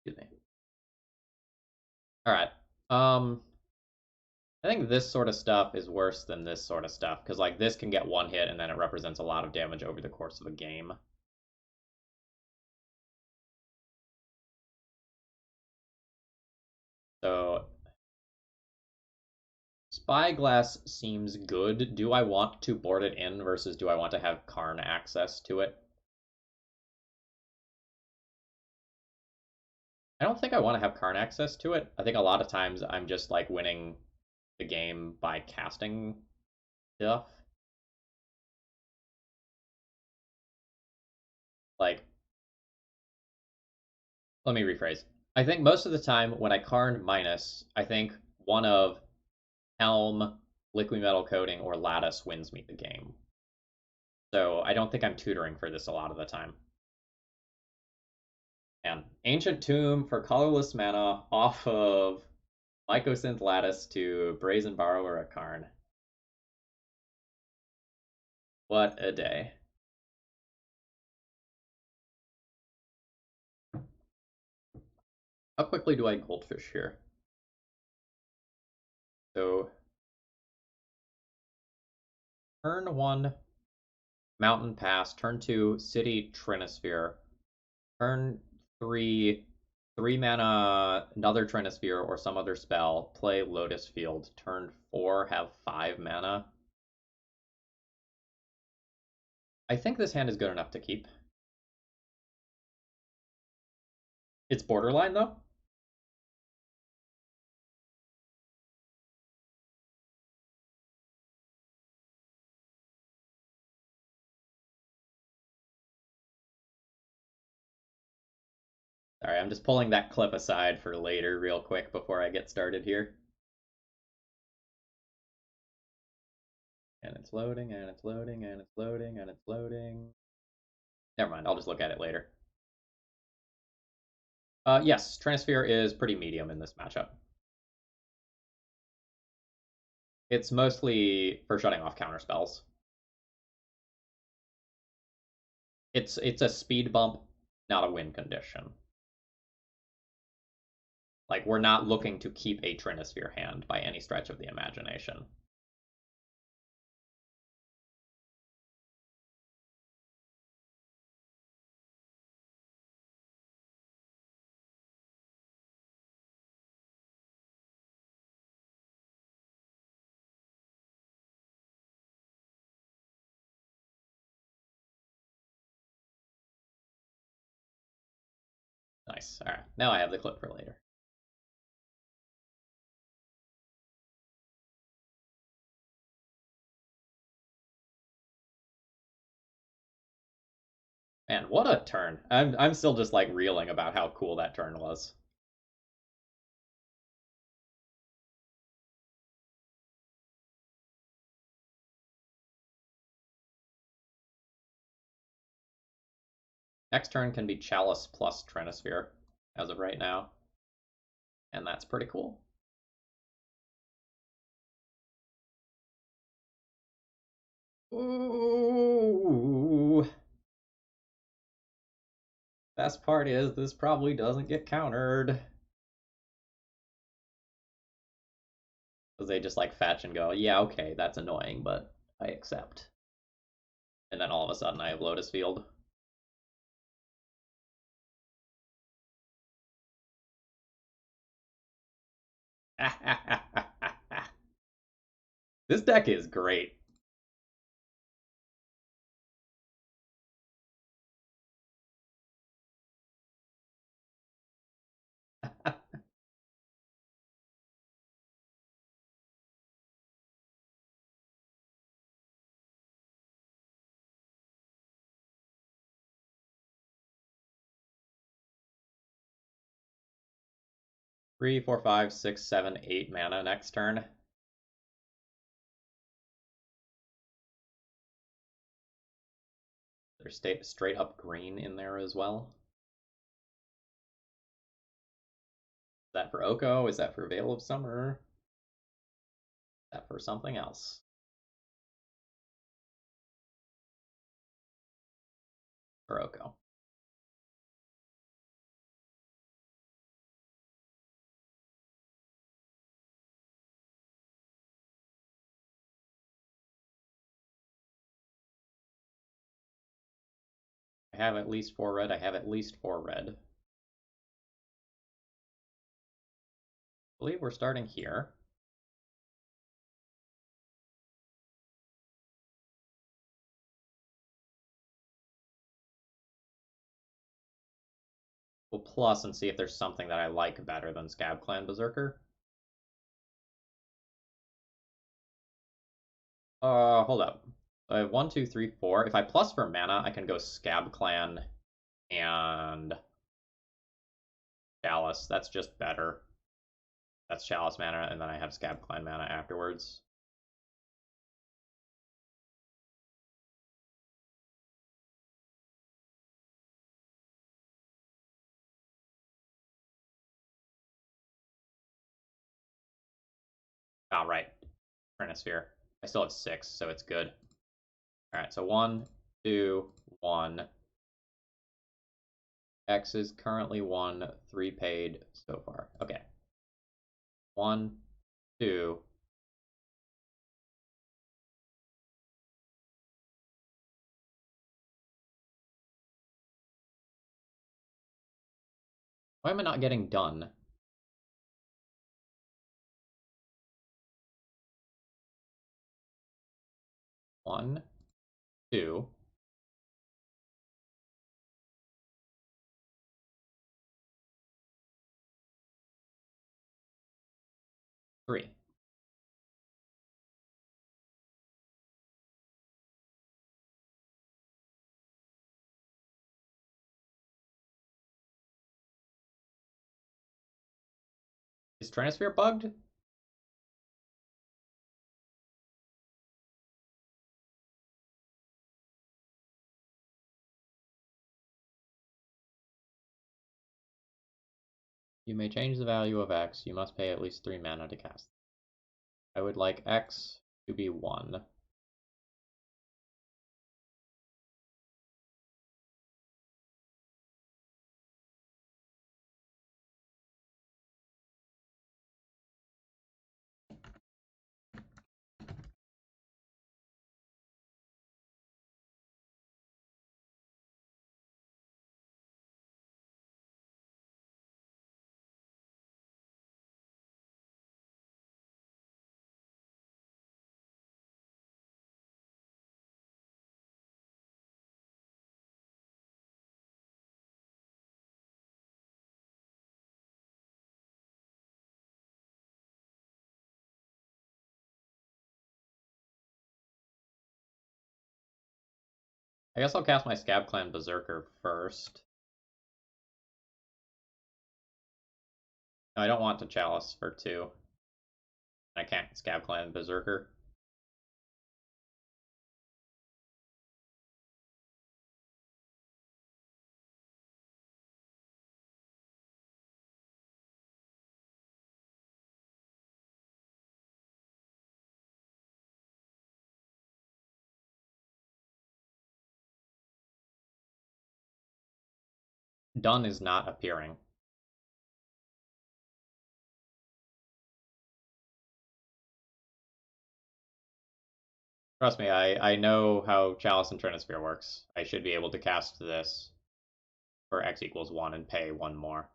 Excuse me. Alright. I think this sort of stuff is worse than this sort of stuff, because like this can get one hit and then it represents a lot of damage over the course of a game. So Spyglass seems good. Do I want to board it in versus do I want to have Karn access to it? I don't think I want to have Karn access to it. I think a lot of times I'm just like winning the game by casting stuff. Like, let me rephrase. I think most of the time when I Karn minus, I think one of Helm, Liquid Metal Coating, or Lattice wins me the game. So I don't think I'm tutoring for this a lot of the time. And Ancient Tomb for colorless mana off of Mycosynth Lattice to Brazen Borrower a Karn. What a day. How quickly do I Goldfish here? So, turn 1, Mountain Pass. Turn 2, City Trinisphere. Turn 3, 3 mana, another Trinisphere or some other spell. Play Lotus Field. Turn 4, have 5 mana. I think this hand is good enough to keep. It's borderline, though. Sorry, I'm just pulling that clip aside for later real quick before I get started here. And it's loading, and it's loading, and it's loading, and it's loading. Never mind, I'll just look at it later. Yes, Transfer is pretty medium in this matchup. It's mostly for shutting off counter spells. It's a speed bump, not a win condition. Like, we're not looking to keep a Trinisphere hand by any stretch of the imagination. Nice. All right, now I have the clip for later. Man, what a turn. I'm still just like reeling about how cool that turn was. Next turn can be Chalice plus Trinisphere as of right now. And that's pretty cool. Ooh. Best part is this probably doesn't get countered. Because they just like fetch and go, yeah, okay, that's annoying, but I accept. And then all of a sudden I have Lotus Field. This deck is great. Three, four, five, six, 7, 8 mana next turn. There's straight up green in there as well. Is that for Oko? Is that for Veil of Summer? Is that for something else? For Oko. I have at least 4 red. I have at least 4 red. I believe we're starting here. We'll plus and see if there's something that I like better than Scab Clan Berserker. Hold up. I have 1, 2, 3, 4. If I plus for mana, I can go Scab Clan and Chalice. That's just better. That's Chalice mana, and then I have Scab Clan mana afterwards. Oh, right. Trinisphere. I still have 6, so it's good. Alright, so 1, 2, 1. X is currently 1, 3 paid so far. Okay. 1, 2. Why am I not getting done? One, two, three. Is Trinisphere bugged? You may change the value of X. You must pay at least 3 mana to cast. I would like X to be 1. I guess I'll cast my Scab Clan Berserker first. No, I don't want to Chalice for 2. I can't Scab Clan Berserker. Done is not appearing. Trust me, I know how Chalice and Trinisphere works. I should be able to cast this for X equals 1 and pay 1 more.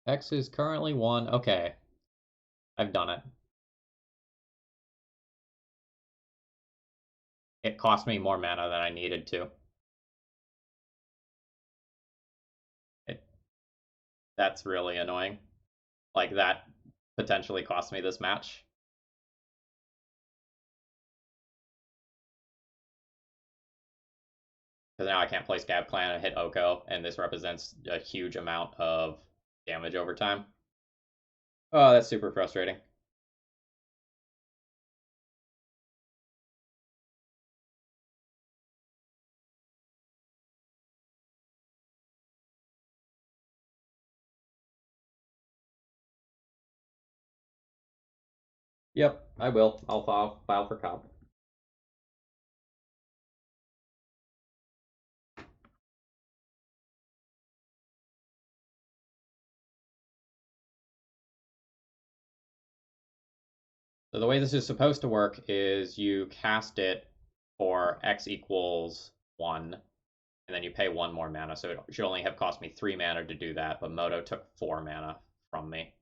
X is currently 1. Okay. I've done it. It cost me more mana than I needed to. That's really annoying. Like, that potentially cost me this match. Because now I can't play Scab Clan and hit Oko, and this represents a huge amount of damage over time. Oh, that's super frustrating. Yep, I will. I'll file for comp. So the way this is supposed to work is you cast it for X equals 1, and then you pay 1 more mana, so it should only have cost me 3 mana to do that, but Moto took 4 mana from me.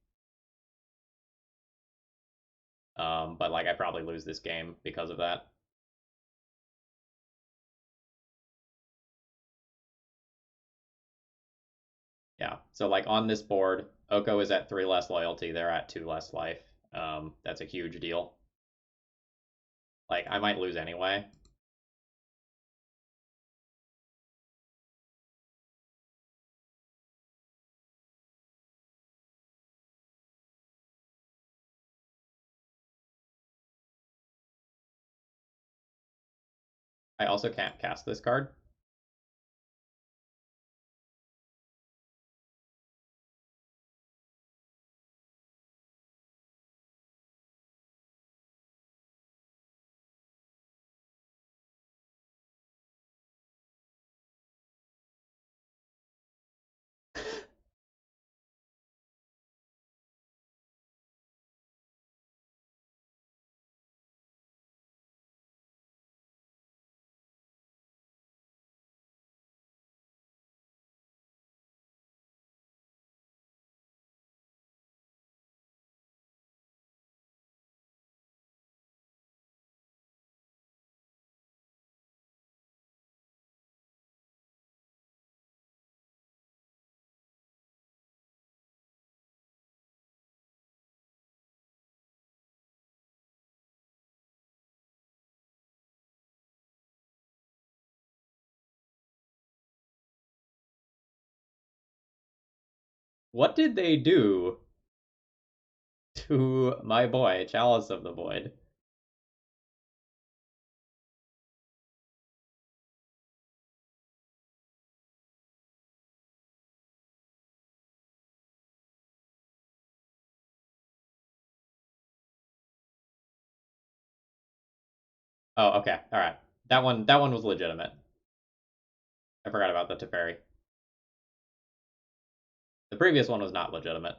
But like I probably lose this game because of that. Yeah. So like on this board, Oko is at 3 less loyalty. They're at 2 less life. That's a huge deal. Like I might lose anyway. I also can't cast this card. What did they do to my boy, Chalice of the Void? Oh, okay. All right. That one was legitimate. I forgot about the Teferi. The previous one was not legitimate.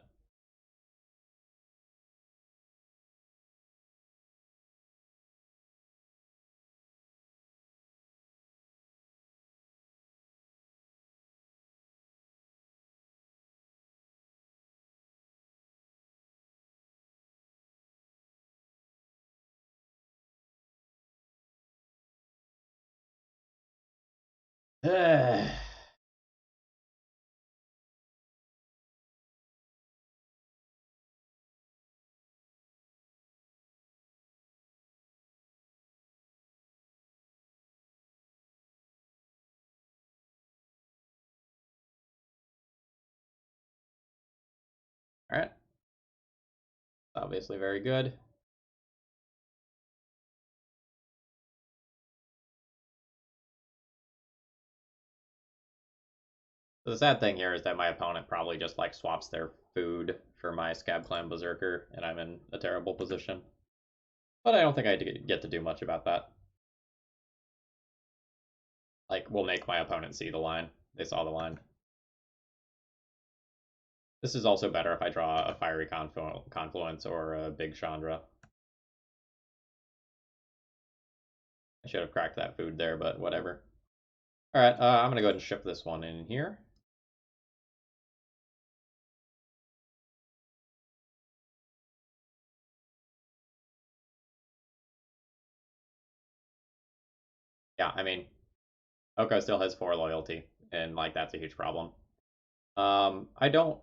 All right. Obviously very good. So the sad thing here is that my opponent probably just like swaps their food for my Scab Clan Berserker, and I'm in a terrible position. But I don't think I get to do much about that. Like, we'll make my opponent see the line. They saw the line. This is also better if I draw a Fiery Confluence or a Big Chandra. I should have cracked that food there, but whatever. Alright, I'm going to go ahead and ship this one in here. Yeah, I mean, Oko still has 4 loyalty, and, like, that's a huge problem. I don't...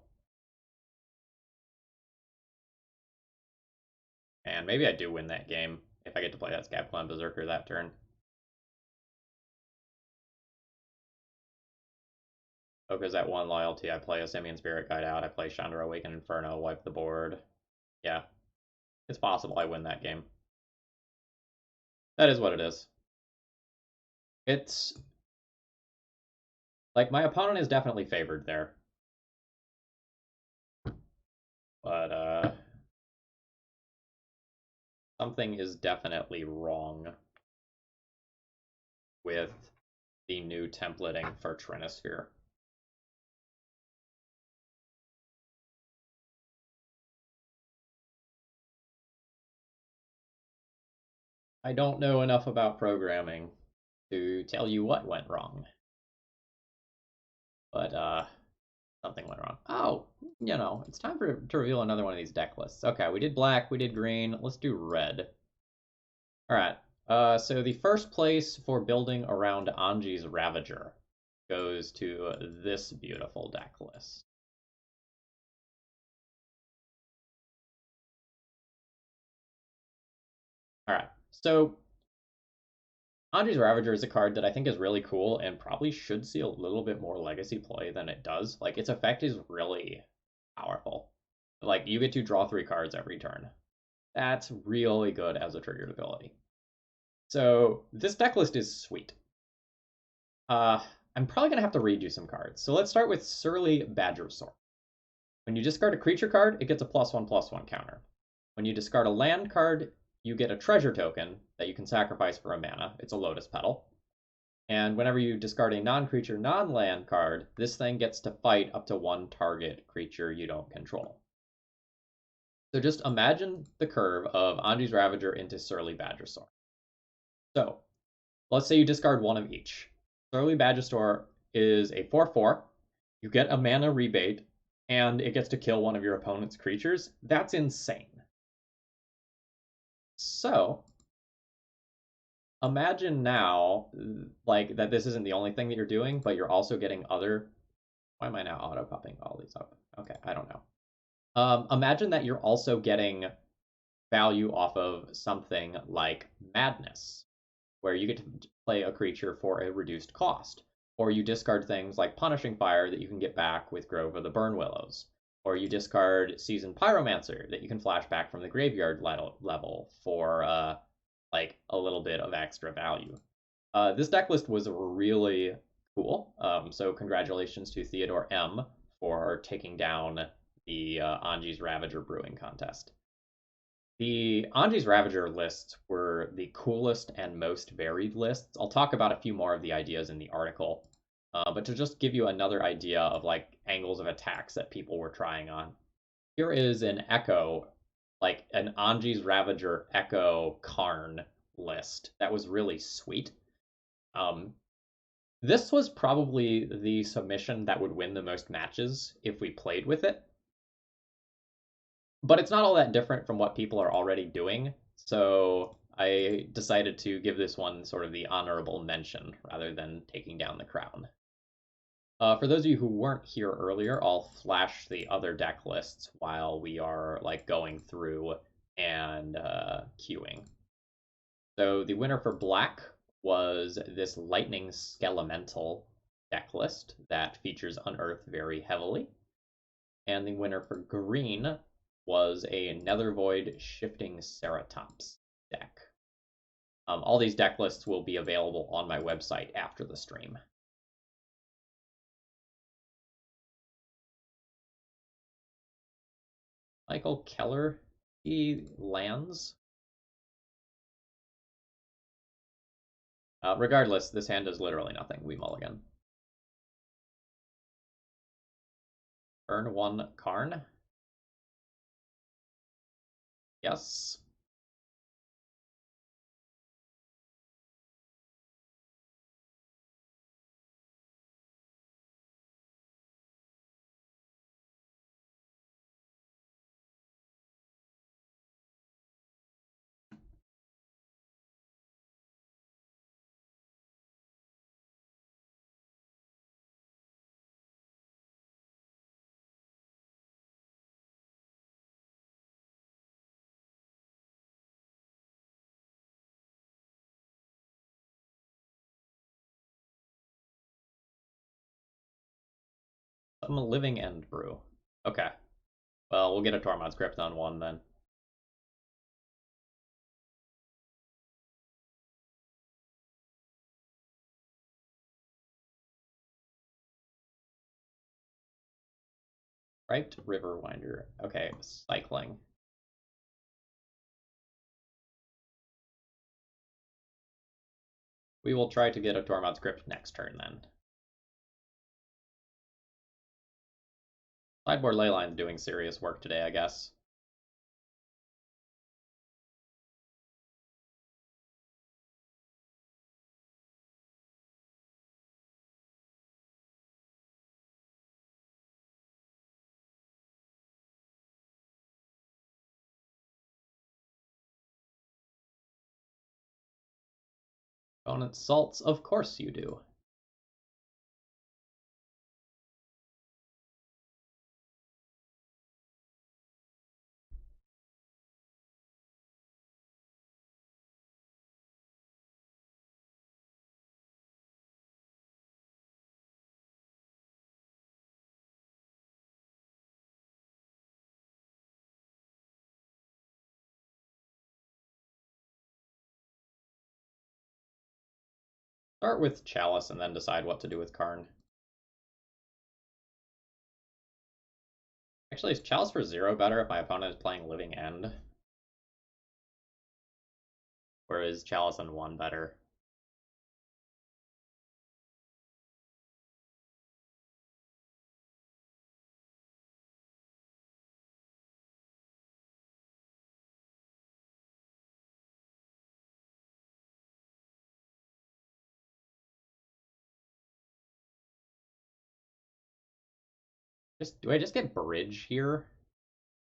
And maybe I do win that game if I get to play that Scab Clan Berserker that turn. Oko's at 1 loyalty, I play a Simian Spirit Guide out, I play Chandra Awaken Inferno, wipe the board. Yeah, it's possible I win that game. That is what it is. It's... Like, my opponent is definitely favored there. But, something is definitely wrong with the new templating for Trinisphere. I don't know enough about programming to tell you what went wrong. but something went wrong. Oh, it's time to reveal another one of these deck lists. Okay, we did black, we did green. Let's do red. All right. So the first place for building around Anji's Ravager goes to this beautiful deck list. All right. So Anji's Ravager is a card that I think is really cool and probably should see a little bit more legacy play than it does. Like, its effect is really powerful. Like, you get to draw 3 cards every turn. That's really good as a triggered ability. So this deck list is sweet. I'm probably gonna have to read you some cards. So let's start with Surly Badgersaur. When you discard a creature card, it gets a +1/+1 counter. When you discard a land card, you get a treasure token that you can sacrifice for a mana. It's a Lotus Petal. And whenever you discard a non-creature, non-land card, this thing gets to fight up to 1 target creature you don't control. So just imagine the curve of Anji's Ravager into Surly Badgersaur. So let's say you discard 1 of each. Surly Badgersaur is a 4/4. You get a mana rebate, and it gets to kill one of your opponent's creatures. That's insane. So imagine now, like, that this isn't the only thing that you're doing, but you're also getting other. Why am I now auto-popping all these up? Okay, I don't know. Imagine that you're also getting value off of something like Madness, where you get to play a creature for a reduced cost. Or you discard things like Punishing Fire that you can get back with Grove of the Burn Willows. Or you discard Seasoned Pyromancer that you can flash back from the graveyard level for like a little bit of extra value. This deck list was really cool. So congratulations to Theodore M for taking down the Anji's Ravager Brewing Contest. The Anji's Ravager lists were the coolest and most varied lists. I'll talk about a few more of the ideas in the article, but to just give you another idea of like angles of attacks that people were trying on. Here is an Echo, like an Anji's Ravager Echo Karn list that was really sweet. Um, this was probably the submission that would win the most matches if we played with it. But it's not all that different from what people are already doing, so I decided to give this one sort of the honorable mention rather than taking down the crown. For those of you who weren't here earlier, I'll flash the other deck lists while we are like going through and queuing. So the winner for black was this Lightning Skelemental deck list that features Unearth very heavily. And the winner for green was a Nethervoid Shifting Ceratops deck. All these deck lists will be available on my website after the stream. Michael Keller, he lands. Regardless, this hand does literally nothing. We mulligan. Turn 1 Karn. Yes. I'm a living end brew. Okay. Well, we'll get a Tormod's Crypt on 1 then. Right, Riverwinder. Okay, cycling. We will try to get a Tormod's Crypt next turn then. Sideboard Leyline's doing serious work today, I guess. opponent salts, of course you do. Start with Chalice and then decide what to do with Karn. Actually, is Chalice for 0 better if my opponent is playing Living End? Or is Chalice on 1 better? Do I just get Bridge here?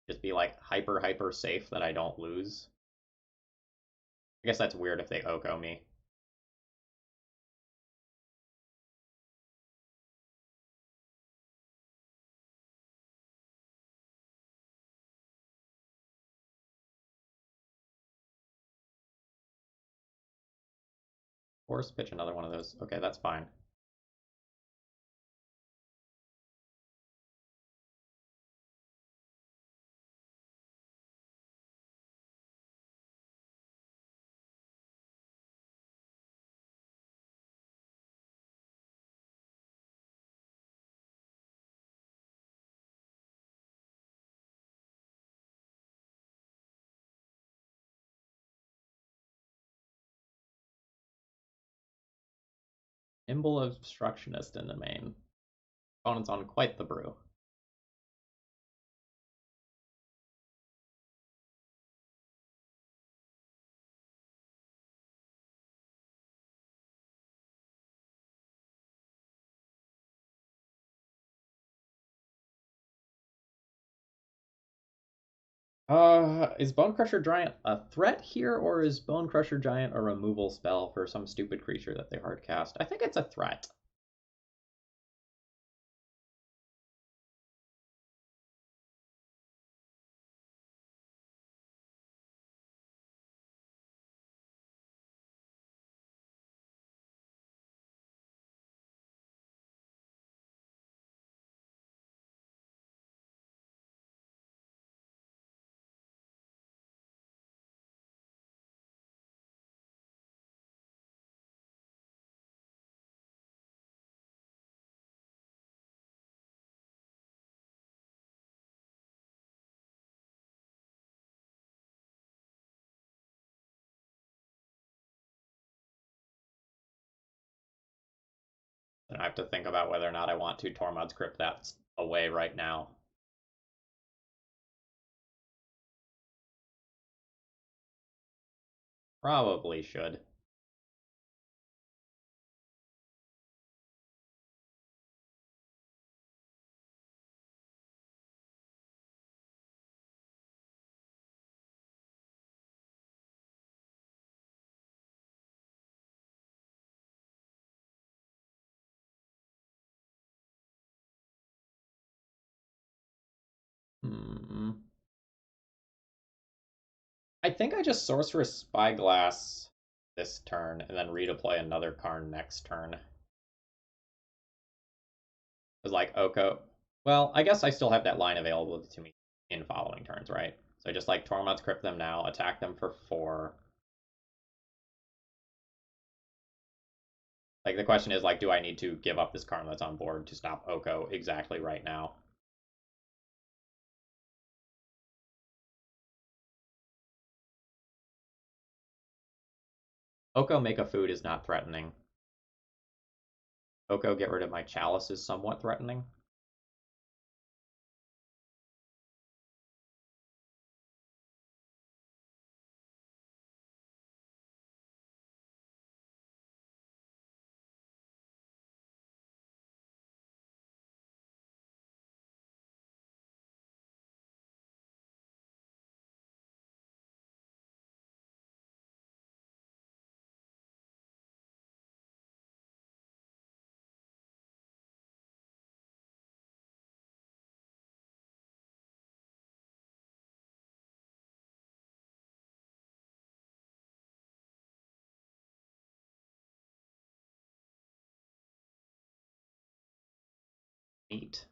Just be like hyper safe that I don't lose? I guess that's weird if they Oko me. Force pitch another one of those. Okay, that's fine. Nimble Obstructionist in the main. Opponent's on quite the brew. Is Bone Crusher Giant a threat here, or is Bone Crusher Giant a removal spell for some stupid creature that they hardcast? I think it's a threat. And I have to think about whether or not I want to Tormod's Crypt that away right now. Probably should. I think I just Sorceress Spyglass this turn and then redeploy another Karn next turn. Because, like, Oko. Well, I guess I still have that line available to me in following turns, right? So just, like, Tormod's Crypt them now, attack them for 4. Like, the question is, like, do I need to give up this Karn that's on board to stop Oko exactly right now? Oko make a food is not threatening. Oko get rid of my Chalice is somewhat threatening. 8.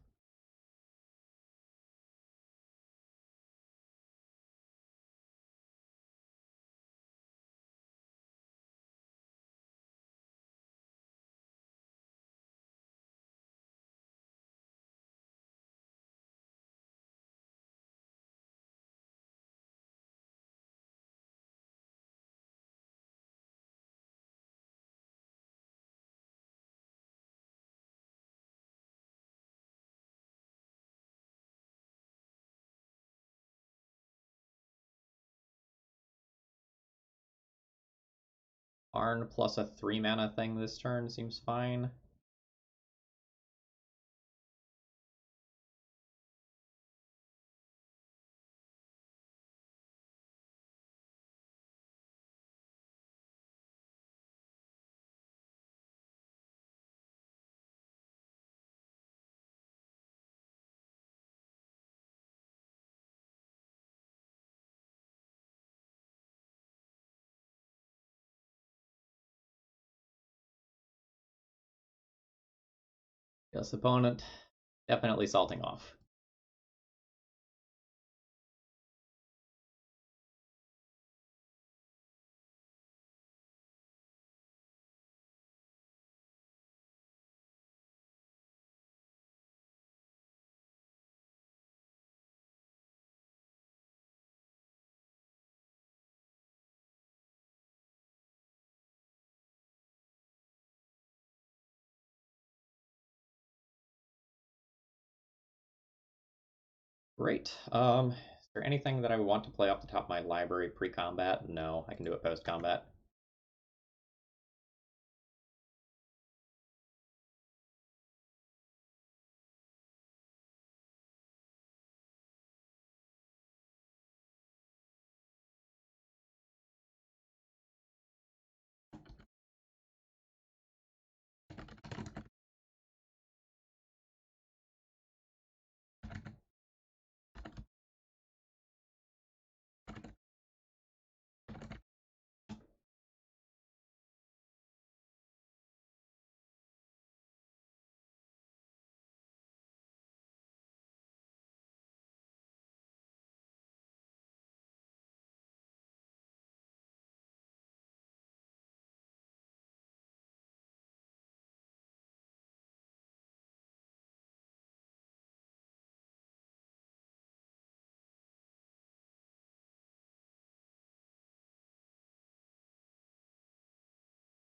Arn plus a 3 mana thing this turn seems fine. Yes, opponent definitely salting off. Great. Is there anything that I want to play off the top of my library pre-combat? No, I can do it post-combat.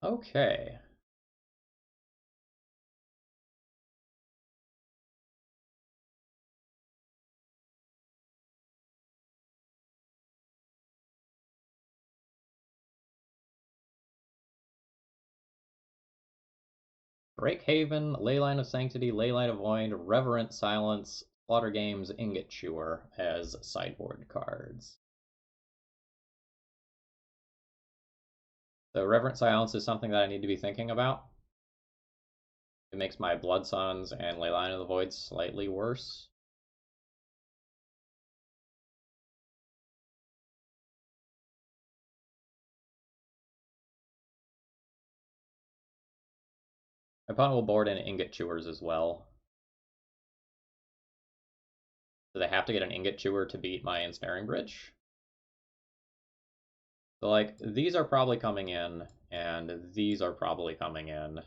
Okay. Breakhaven, Leyline of Sanctity, Leyline of Void, Reverent Silence, Slaughter Games, Ingot Chewer as sideboard cards. So Reverent Silence is something that I need to be thinking about. It makes my Blood Suns and Leyline of the Void slightly worse. My opponent will board in Ingot Chewers as well. So they have to get an Ingot Chewer to beat my Ensnaring Bridge. So, like, these are probably coming in, and these are probably coming in.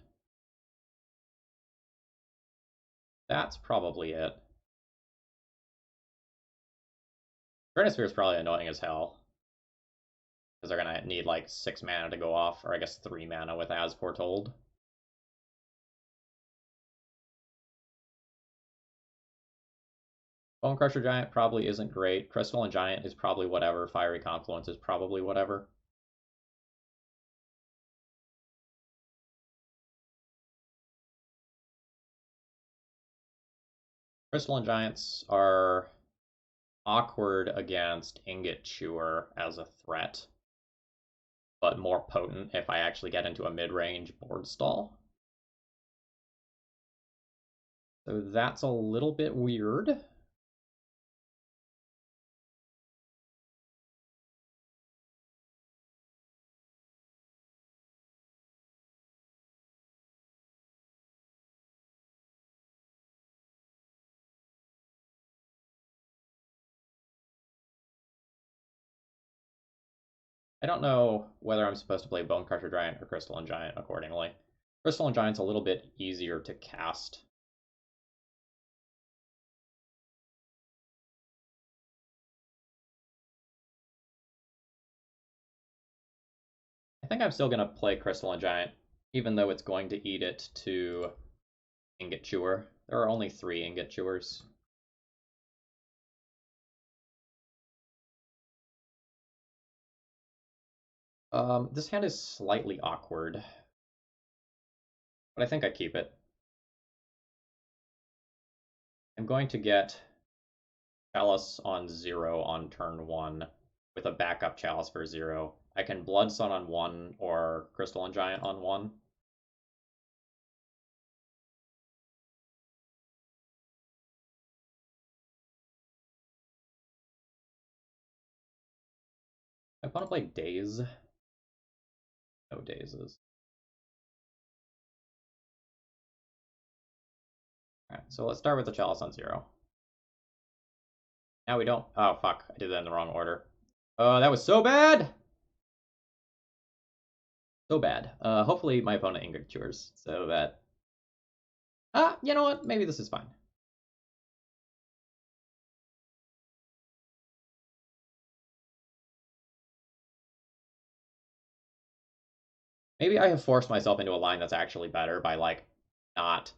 That's probably it. Stratosphere is probably annoying as hell. Because they're going to need, like, 6 mana to go off, or I guess 3 mana with As Foretold. Bone Crusher Giant probably isn't great. Crystalline Giant is probably whatever. Fiery Confluence is probably whatever. Crystalline Giants are awkward against Ingot Chewer as a threat, but more potent if I actually get into a mid-range board stall. So that's a little bit weird. I don't know whether I'm supposed to play Bone Crusher Giant or Crystalline Giant accordingly. Crystalline Giant's a little bit easier to cast. I think I'm still going to play Crystalline Giant, even though it's going to eat it to Ingot Chewer. There are only 3 Ingot Chewers. This hand is slightly awkward, but I think I keep it. I'm going to get Chalice on 0 on turn 1 with a backup Chalice for 0. I can Blood Sun on 1 or Crystalline Giant on 1. I want to play Daze. No Dazes. Alright, so let's start with the Chalice on 0. Now we don't... Oh, fuck. I did that in the wrong order. Oh, that was so bad! So bad. Hopefully my opponent Ingot Chewers, so that... Ah, you know what? Maybe this is fine. Maybe I have forced myself into a line that's actually better by, like, not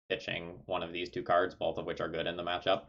pitching one of these 2 cards, both of which are good in the matchup.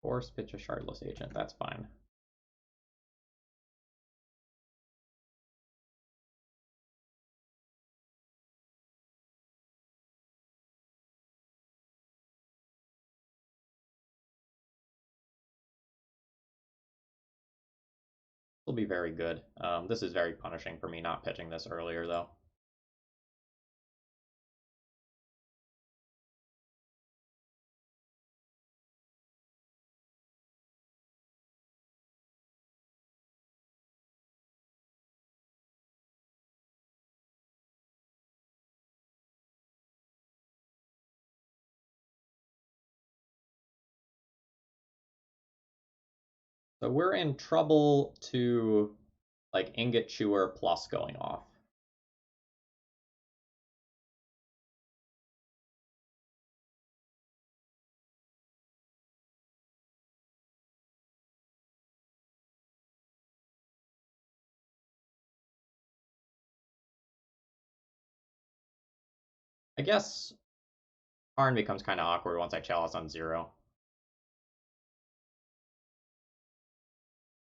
Force pitch a Shardless Agent, that's fine. Will be very good. This is very punishing for me not pitching this earlier, though. So we're in trouble to, like, Ingot Chewer plus going off. I guess Karn becomes kind of awkward once I Chalice on 0.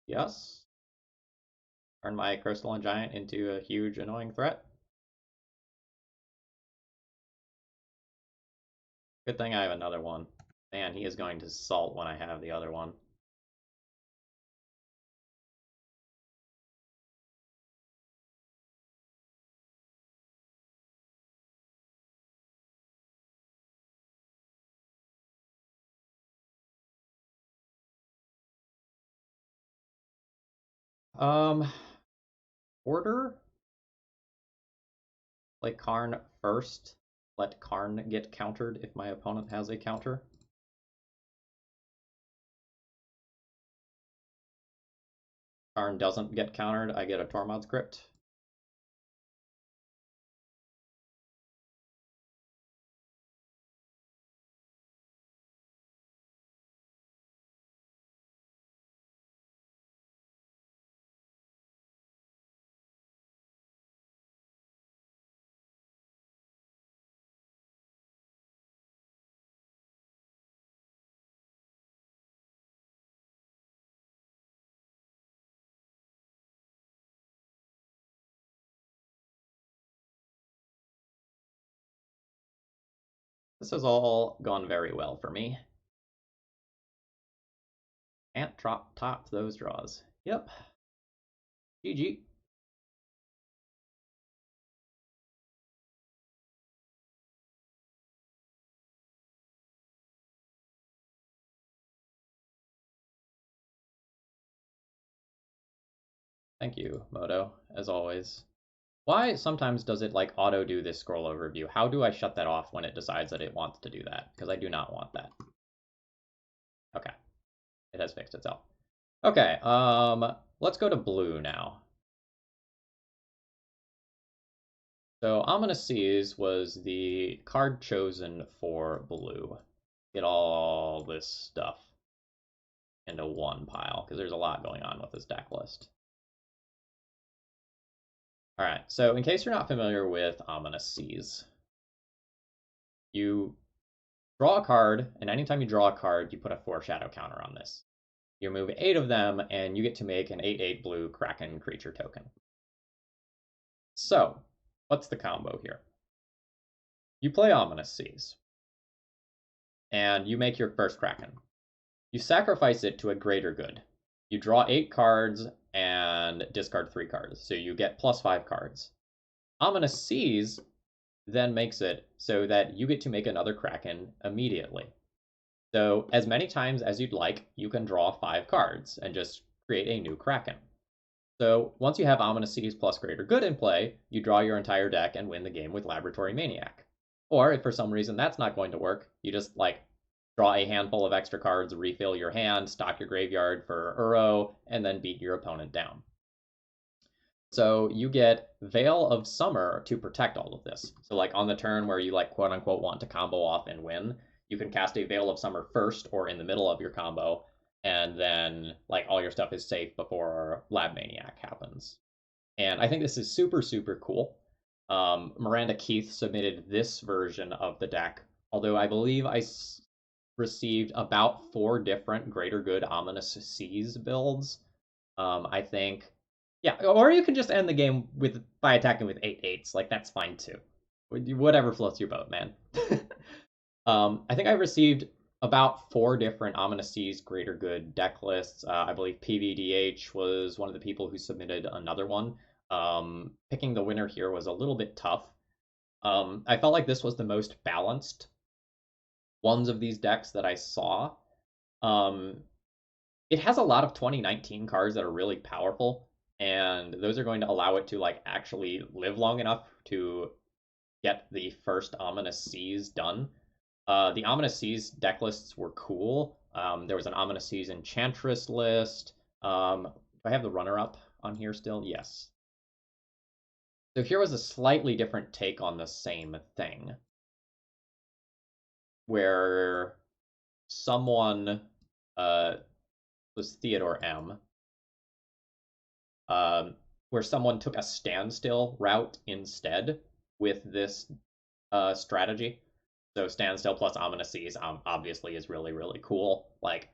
Yes. Turn my Crystalline Giant into a huge annoying threat. Good thing I have another one. Man, he is going to salt when I have the other one. Um, Order? Play Karn first. Let Karn get countered if my opponent has a counter. Karn doesn't get countered, I get a Tormod's Crypt. This has all gone very well for me. Can't top those draws. Yep. GG. Thank you, Moto, as always. Why sometimes does it like auto do this scroll overview? How do I shut that off when it decides that it wants to do that? Because I do not want that. Okay, it has fixed itself. Okay, let's go to blue now. So Ominous Seas was the card chosen for blue. Get all this stuff into one pile, because there's a lot going on with this deck list. Alright, so in case you're not familiar with Ominous Seas, you draw a card, and anytime you draw a card, you put a foreshadow counter on this. You remove 8 of them, and you get to make an 8/8 blue Kraken creature token. So, what's the combo here? You play Ominous Seas, and you make your first Kraken. You sacrifice it to a greater good. You draw 8 cards and discard 3 cards, so you get +5 cards. Ominous Seas then makes it so that you get to make another Kraken immediately. So as many times as you'd like, you can draw 5 cards and just create a new Kraken. So once you have Ominous Seas plus Greater Good in play, you draw your entire deck and win the game with Laboratory Maniac. Or if for some reason that's not going to work, you just like draw a handful of extra cards, refill your hand, stock your graveyard for Uro, and then beat your opponent down. So you get Veil of Summer to protect all of this. So like on the turn where you like quote unquote want to combo off and win, you can cast a Veil of Summer first or in the middle of your combo, and then like all your stuff is safe before Lab Maniac happens. And I think this is super, super cool. Miranda Keith submitted this version of the deck, although I believe I received about 4 different Greater Good Ominous Seas builds. I think yeah, or you can just end the game with by attacking with 8/8s. Like that's fine too. Whatever floats your boat, man. I think I received about 4 different Ominous Seas Greater Good deck lists. I believe PVDH was one of the people who submitted another one. Picking the winner here was a little bit tough. I felt like this was the most balanced ones of these decks that I saw. It has a lot of 2019 cards that are really powerful, and those are going to allow it to like actually live long enough to get the first Ominous Seas done. The Ominous Seas deck lists were cool. There was an Ominous Seas Enchantress list. Do I have the runner-up on here still? Yes. So here was a slightly different take on the same thing, where someone was Theodore M. Where someone took a standstill route instead with this strategy. So standstill plus Ominous Seas obviously is really, really cool. Like,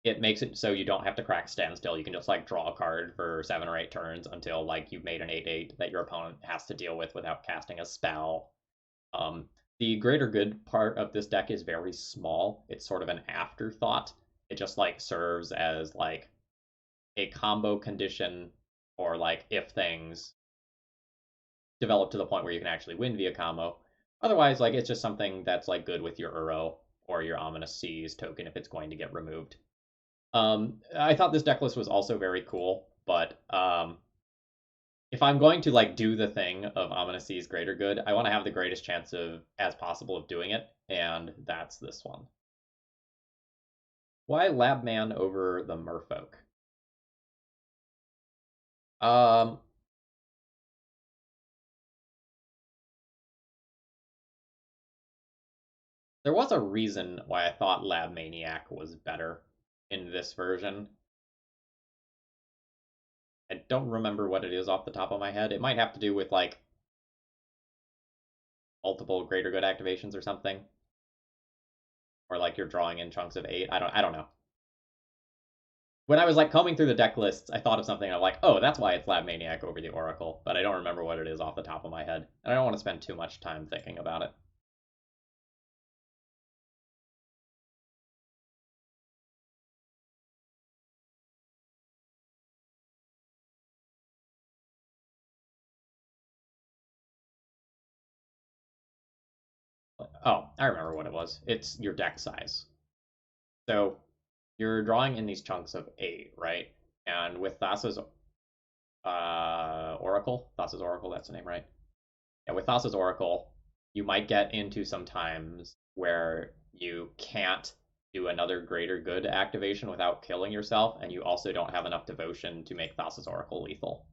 it makes it so you don't have to crack standstill. You can just like draw a card for 7 or 8 turns until like you've made an 8/8 that your opponent has to deal with without casting a spell. The Greater Good part of this deck is very small. It's sort of an afterthought. It just like serves as like a combo condition, or like if things develop to the point where you can actually win via combo. Otherwise, like it's just something that's like good with your Uro or your Ominous Seas token if it's going to get removed. I thought this deck list was also very cool, but if I'm going to like do the thing of Ominous Seas Greater Good, I want to have the greatest chance of as possible of doing it, and that's this one. Why Labman over the Merfolk? Um, there was a reason why I thought Lab Maniac was better in this version. I don't remember what it is off the top of my head. It might have to do with like multiple greater good activations or something, or like you're drawing in chunks of 8. I don't know. When I was like combing through the deck lists, I thought of something. I'm like, oh, that's why it's Lab Maniac over the Oracle, but I don't remember what it is off the top of my head, and I don't want to spend too much time thinking about it. Oh, I remember what it was. It's your deck size. So you're drawing in these chunks of 8, right? And with Thassa's Thassa's Oracle, that's the name, right? Yeah, with Thassa's Oracle, you might get into some times where you can't do another greater good activation without killing yourself, and you also don't have enough devotion to make Thassa's Oracle lethal.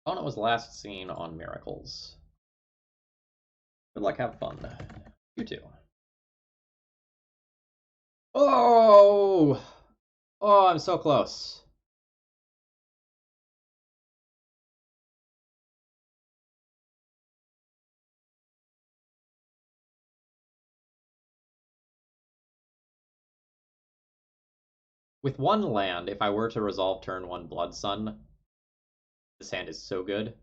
Opponent was last seen on Miracles. Good luck, have fun. You too. Oh! Oh, I'm so close. With one land, if I were to resolve turn 1 Blood Sun, this hand is so good.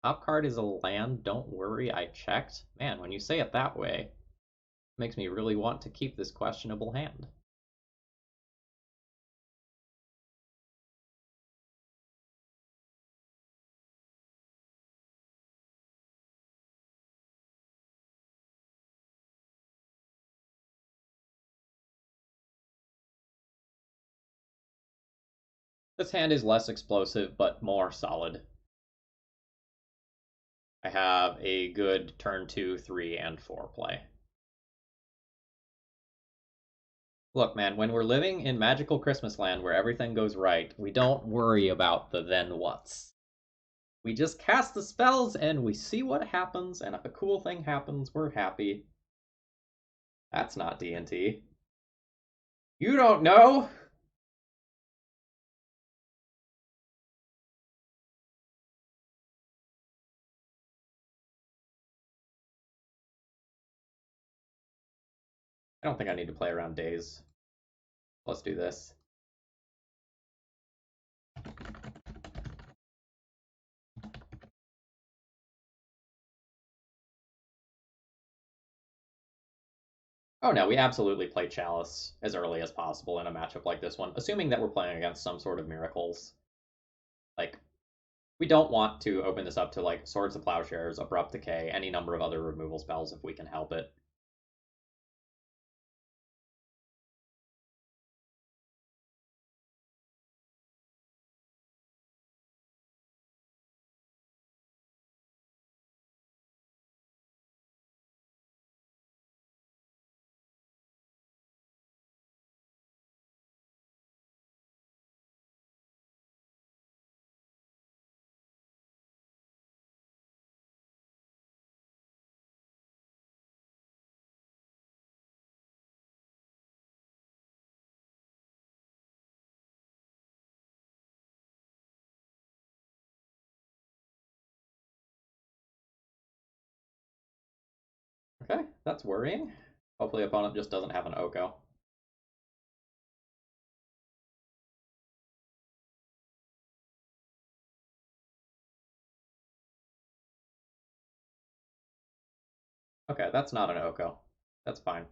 Top card is a land, don't worry, I checked. Man, when you say it that way, it makes me really want to keep this questionable hand. This hand is less explosive, but more solid. I have a good turn 2, 3, and 4 play. Look, man, when we're living in magical Christmas land where everything goes right, we don't worry about the then whats. We just cast the spells and we see what happens, and if a cool thing happens, we're happy. That's not D&T. You don't know! I don't think I need to play around days. Let's do this. Oh no, we absolutely play Chalice as early as possible in a matchup like this one, assuming that we're playing against some sort of miracles. Like, we don't want to open this up to like Swords of Plowshares, Abrupt Decay, any number of other removal spells if we can help it. Okay, that's worrying. Hopefully opponent just doesn't have an Oko. Okay, that's not an Oko. That's fine.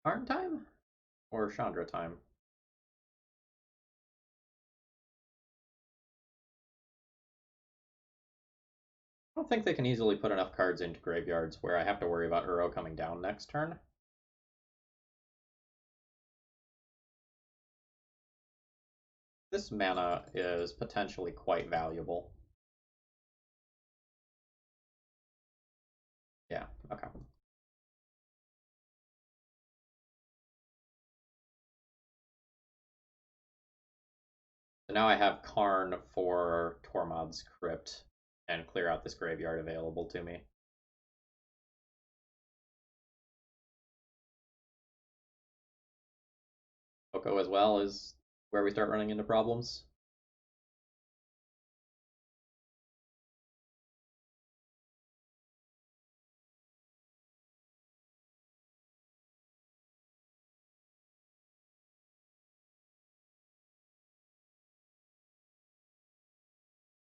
Karn time? Or Chandra time? I don't think they can easily put enough cards into graveyards where I have to worry about Uro coming down next turn. This mana is potentially quite valuable. Yeah, okay. So now I have Karn for Tormod's Crypt and clear out this graveyard available to me. Oko as well is where we start running into problems.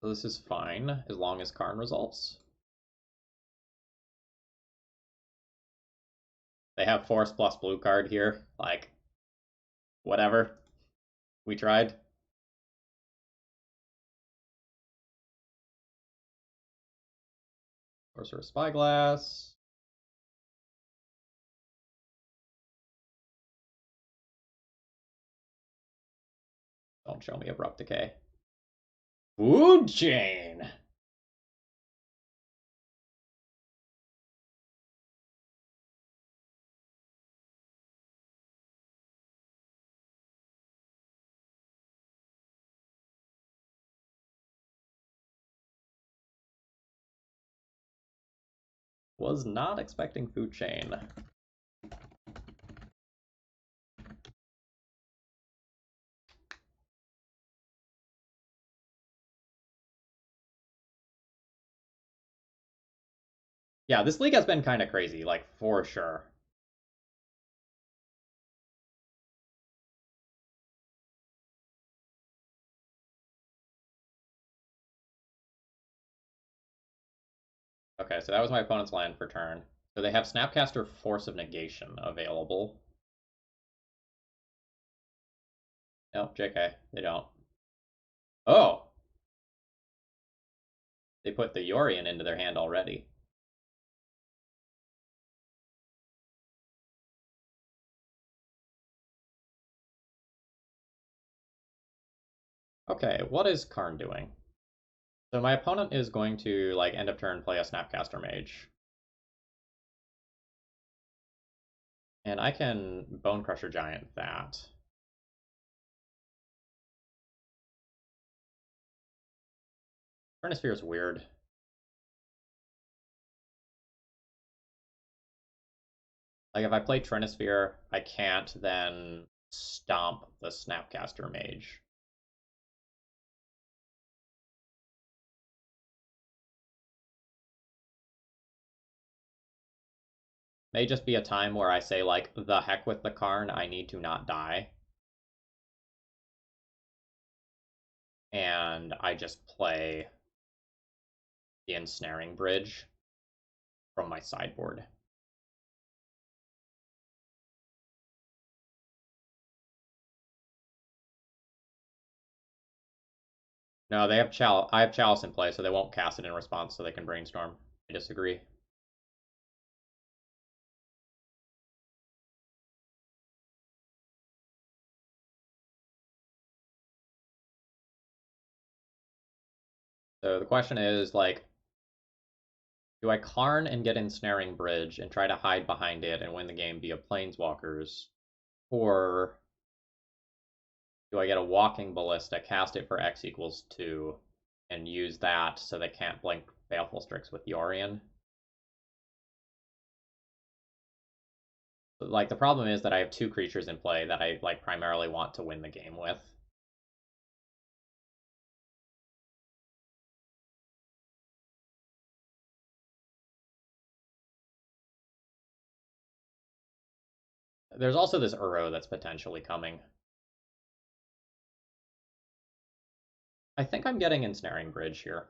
So this is fine, as long as Karn resolves. They have Force plus blue card here. Like, whatever. We tried. Sorcerer Spyglass. Don't show me Abrupt Decay. Food Chain! Was not expecting Food Chain. Yeah, this league has been kind of crazy, like, for sure. Okay, so that was my opponent's land for turn. So they have Snapcaster Force of Negation available. Nope, JK, they don't. Oh! They put the Yorion into their hand already. Okay, what is Karn doing? So my opponent is going to, like, end of turn play a Snapcaster Mage. And I can Bone Crusher Giant that. Trinisphere is weird. Like, if I play Trinisphere, I can't then stomp the Snapcaster Mage. May just be a time where I say, like, the heck with the Karn, I need to not die. And I just play the Ensnaring Bridge from my sideboard. No, they have I have Chalice in play, so they won't cast it in response, so they can Brainstorm. I disagree. So the question is, like, do I Karn and get Ensnaring Bridge and try to hide behind it and win the game via Planeswalkers? Or do I get a Walking Ballista, cast it for X equals 2, and use that so they can't blink Baleful Strix with Yorion? Like, the problem is that I have two creatures in play that I, like, primarily want to win the game with. There's also this Uro that's potentially coming. I think I'm getting Ensnaring Bridge here.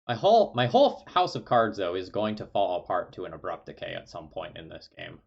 My whole house of cards, though, is going to fall apart to an Abrupt Decay at some point in this game.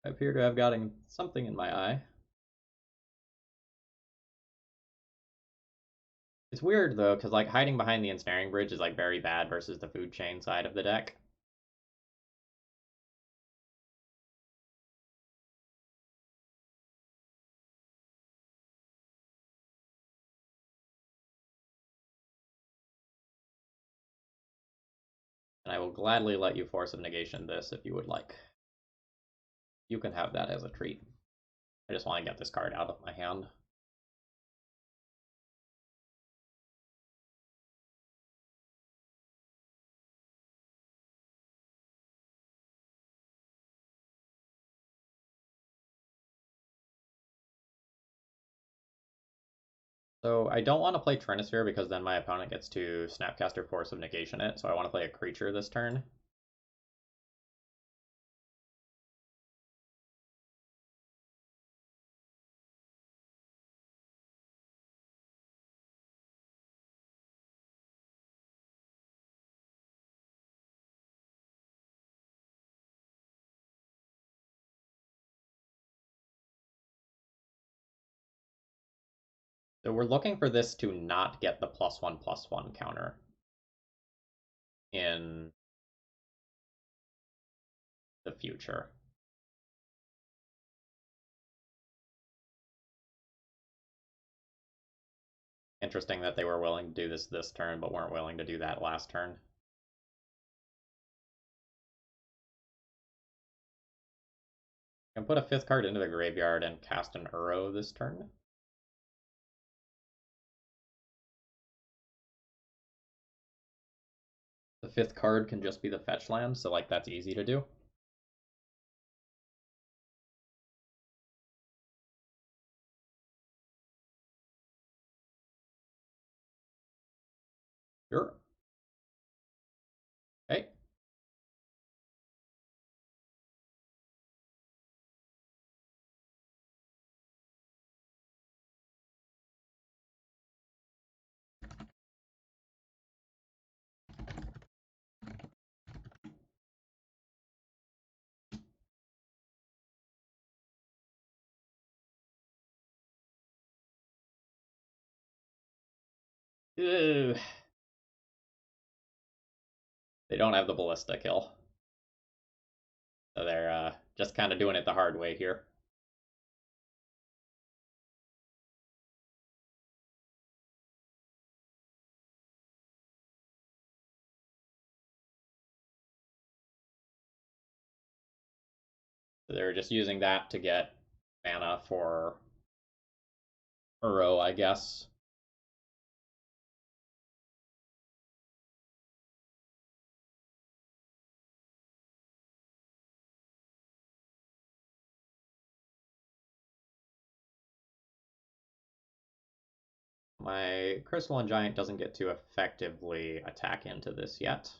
I appear to have gotten something in my eye. It's weird, though, because, like, hiding behind the Ensnaring Bridge is, like, very bad versus the Food Chain side of the deck. will gladly let you Force of Negation this if you would like. You can have that as a treat. I just want to get this card out of my hand. So I don't want to play Trinisphere because then my opponent gets to Snapcaster Force of Negation it, so I want to play a creature this turn. So we're looking for this to not get the +1/+1 counter in the future. Interesting that they were willing to do this turn, but weren't willing to do that last turn. I can put a 5th card into the graveyard and cast an Uro this turn. The 5th card can just be the fetch land, so like that's easy to do. Sure. Okay. Ugh. They don't have the Ballista kill. So they're just kind of doing it the hard way here. So they're just using that to get mana for Uro, I guess. My Crystalline Giant doesn't get to effectively attack into this yet.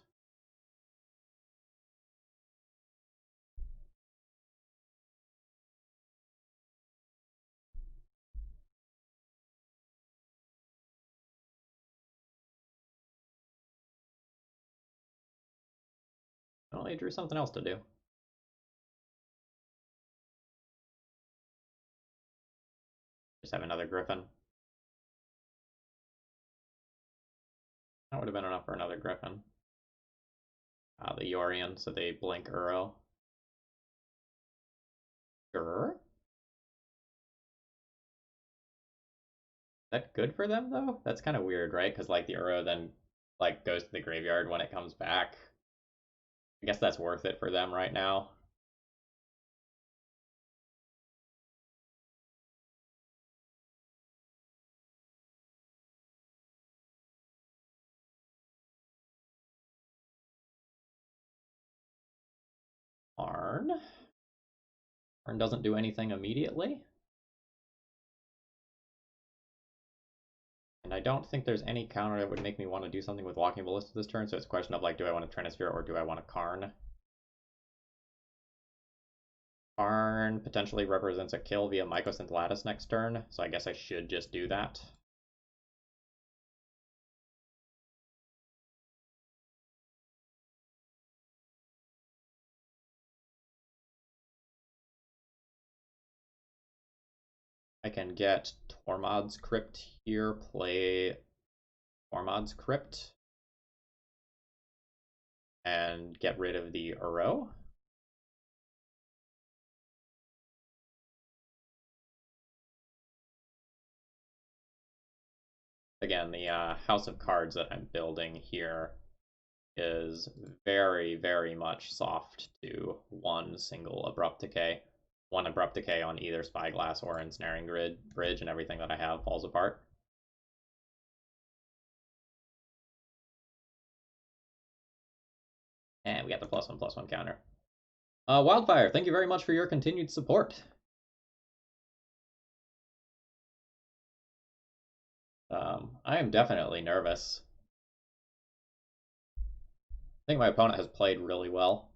Well, I drew something else to do. Just have another Griffin. That would have been enough for another Griffin. The Yorion, so they blink Uro. Sure. That good for them though? That's kind of weird, right? Because like the Uro then like goes to the graveyard when it comes back. I guess that's worth it for them right now. Arn. Arn doesn't do anything immediately. And I don't think there's any counter that would make me want to do something with Walking Ballista this turn, so it's a question of like, do I want to Trinisphere or do I want to Karn? Karn potentially represents a kill via Mycosynth Lattice next turn, so I guess I should just do that. I can get Tormod's Crypt here, play Tormod's Crypt, and get rid of the Uro. Again, the House of Cards that I'm building here is very, very much soft to one single abrupt decay. One abrupt decay on either spyglass or ensnaring bridge, and everything that I have falls apart. And we got the +1/+1 counter. Wildfire, thank you very much for your continued support. I am definitely nervous. I think my opponent has played really well.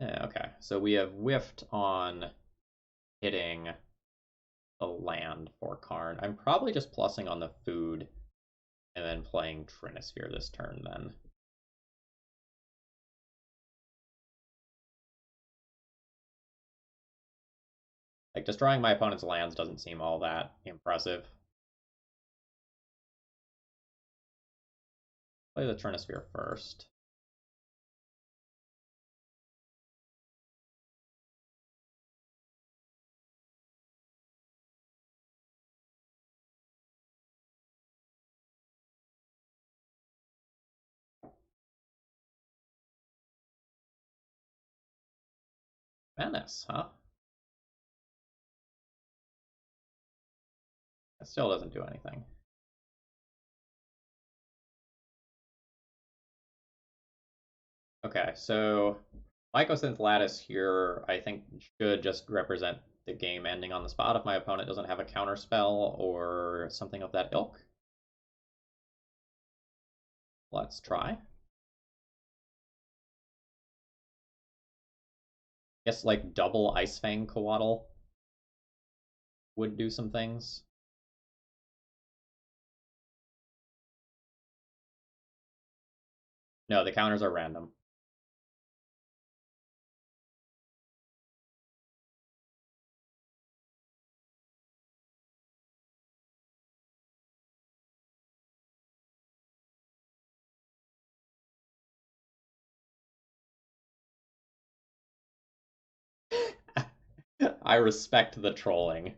Yeah, okay, so we have whiffed on hitting the land for Karn. I'm probably just plussing on the food and then playing Trinisphere this turn then. Like, destroying my opponent's lands doesn't seem all that impressive. Play the Trinisphere first. Menace, huh? That still doesn't do anything. Okay, so Mycosynth Lattice here, I think, should just represent the game ending on the spot if my opponent doesn't have a counter spell or something of that ilk. Let's try. Guess like double Ice Fang Coatl would do some things. No, the counters are random. I respect the trolling.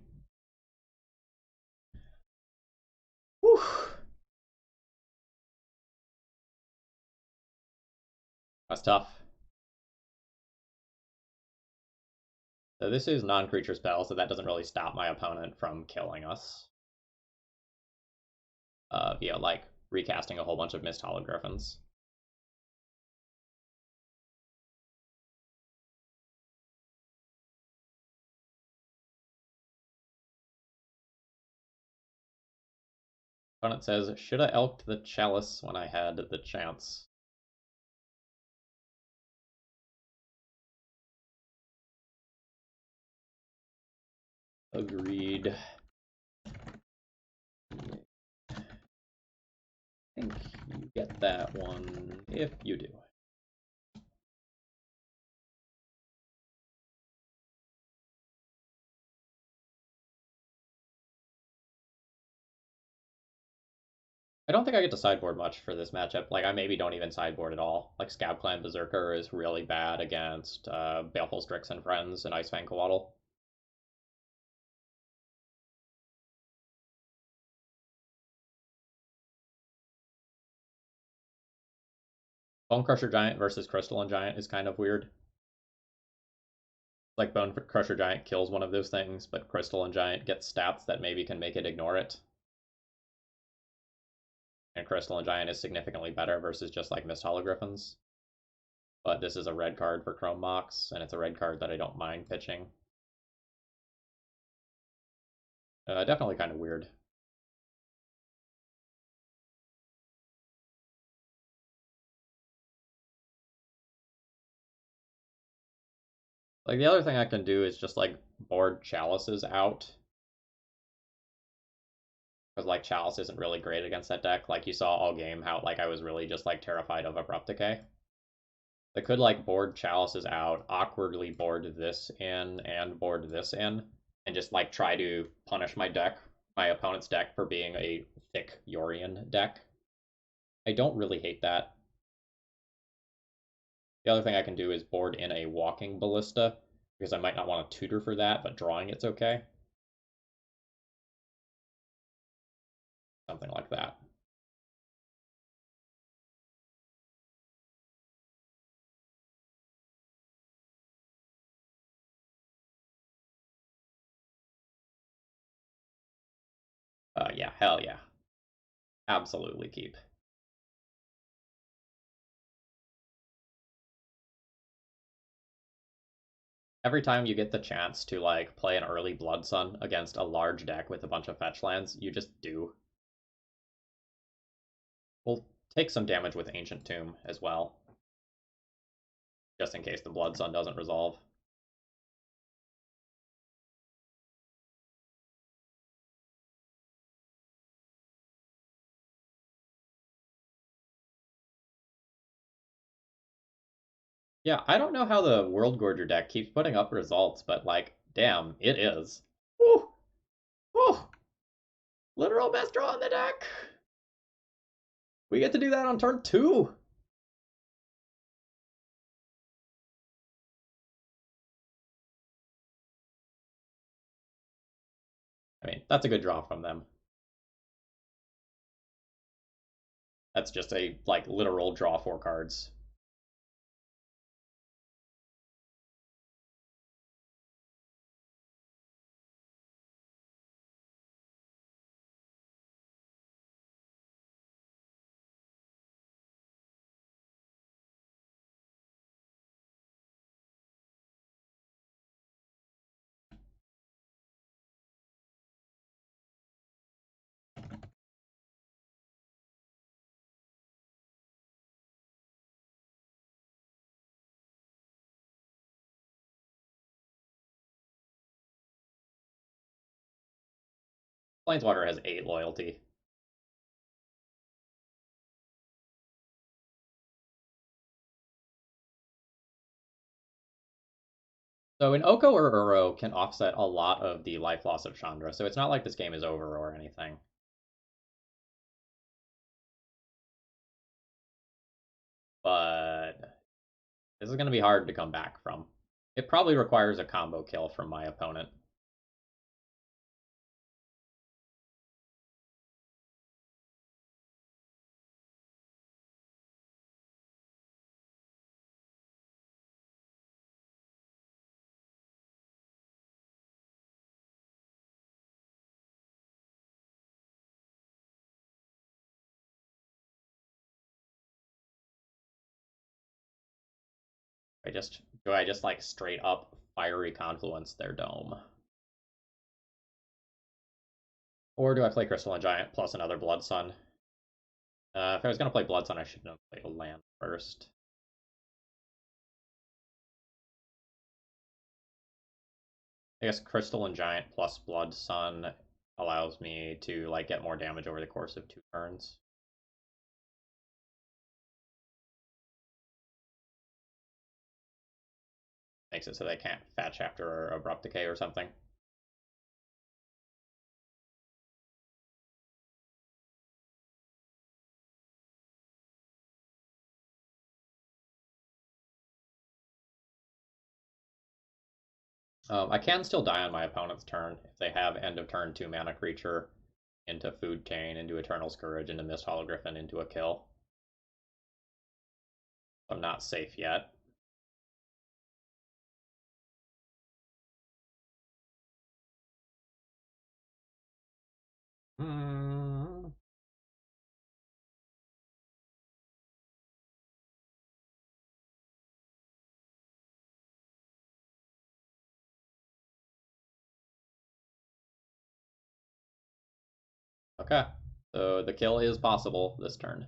Whew. That's tough. So this is non-creature spell, so that doesn't really stop my opponent from killing us. Via, like, recasting a whole bunch of Mist Hologriffins. Opponent says, should have elked the Chalice when I had the chance. Agreed. I think you get that one if you do. I don't think I get to sideboard much for this matchup. Like, I maybe don't even sideboard at all. Like, Scab Clan Berserker is really bad against Baleful Strix and Friends and Icefang Coatl. Bone Crusher Giant versus Crystalline Giant is kind of weird. Like, Bone Crusher Giant kills one of those things, but Crystalline Giant gets stats that maybe can make it ignore it. And Crystalline Giant is significantly better versus just like Mist Hologriffins. But this is a red card for Chrome Mox, and it's a red card that I don't mind pitching. Definitely kind of weird. Like, the other thing I can do is just, like, board Chalices out. Because, like, Chalice isn't really great against that deck. Like, you saw all game how, like, I was really just, like, terrified of Abrupt Decay. I could, like, board Chalices out, awkwardly board this in, and board this in, and just, like, try to punish my opponent's deck for being a thick Yorion deck. I don't really hate that. The other thing I can do is board in a Walking Ballista, because I might not want to tutor for that, but drawing it's okay. something like that. Yeah, hell yeah. Absolutely keep. Every time you get the chance to like play an early Blood Sun against a large deck with a bunch of fetch lands, you just do. We'll take some damage with Ancient Tomb as well, just in case the Blood Sun doesn't resolve. Yeah, I don't know how the World Gorger deck keeps putting up results, but like, damn, it is. Woo! Woo! Literal best draw in the deck! We get to do that on turn 2! I mean, that's a good draw from them. That's just a, like, literal draw 4 cards. Planeswalker has 8 loyalty. So an Oko or Uro can offset a lot of the life loss of Chandra, so it's not like this game is over or anything. But this is going to be hard to come back from. It probably requires a combo kill from my opponent. Do I just like straight up fiery confluence their dome? Or do I play Crystalline Giant plus another Blood Sun? If I was gonna play Blood Sun, I should have played a land first. I guess Crystalline Giant plus Blood Sun allows me to like get more damage over the course of 2 turns. Makes it so they can't fetch after Abrupt Decay or something. I can still die on my opponent's turn if they have end of turn 2 mana creature into Food Chain, into Eternal Scourge, into Mist Hologryphon, into a kill. I'm not safe yet. Hmm. Okay, so the kill is possible this turn.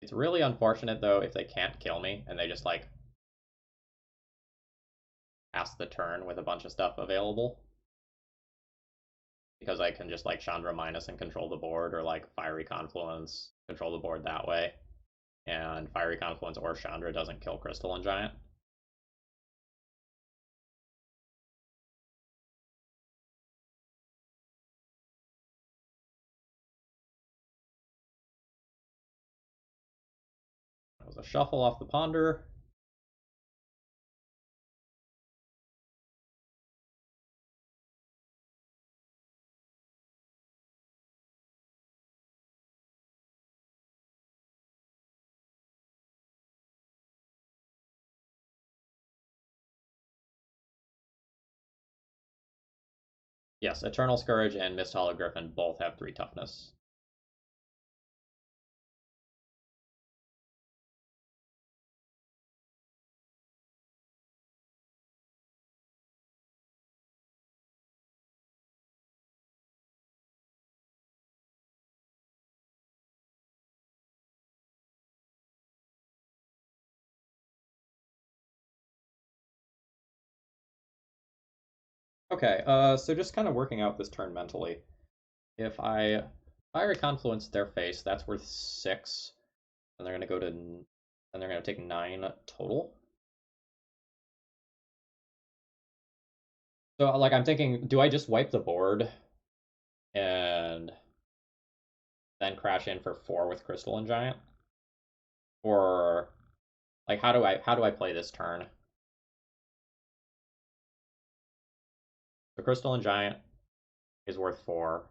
It's really unfortunate though if they can't kill me and they just like pass the turn with a bunch of stuff available. Because I can just like Chandra minus and control the board, or like Fiery Confluence, control the board that way. And Fiery Confluence or Chandra doesn't kill Crystalline Giant. That was a shuffle off the Ponder. Yes, Eternal Scourge and Mist Hollow Griffin both have 3 toughness. Okay, so just kind of working out this turn mentally. If I Fiery Confluence their face, that's worth 6, and they're gonna go to, and they're gonna take 9 total. So like I'm thinking, do I just wipe the board and then crash in for 4 with Crystalline Giant, or like how do I play this turn? The Crystalline Giant is worth 4.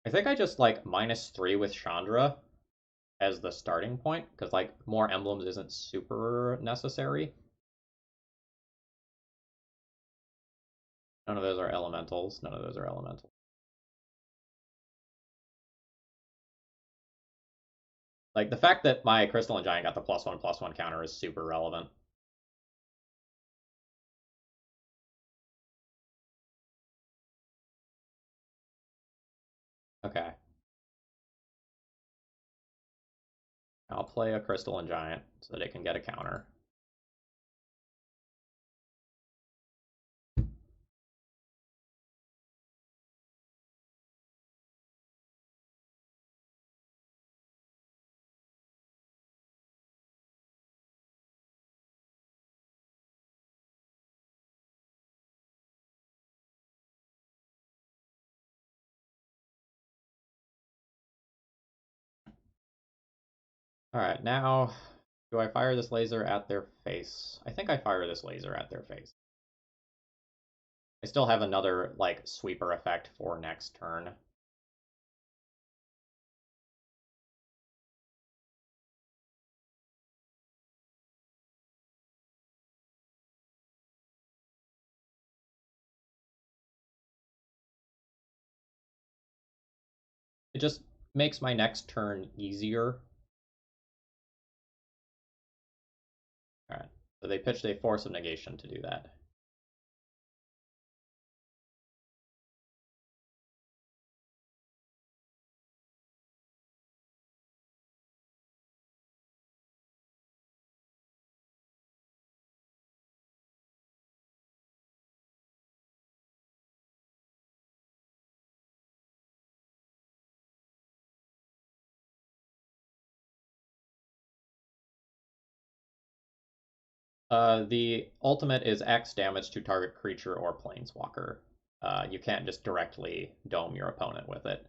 I think I just like -3 with Chandra as the starting point because like more emblems isn't super necessary. None of those are elementals. None of those are elementals. Like the fact that my Crystalline Giant got the +1/+1 counter is super relevant. Okay. I'll play a Crystalline Giant so that it can get a counter. All right, now do I fire this laser at their face? I think I fire this laser at their face. I still have another like sweeper effect for next turn. It just makes my next turn easier. All right, so they pitched a Force of Negation to do that. The ultimate is X damage to target creature or planeswalker. You can't just directly dome your opponent with it.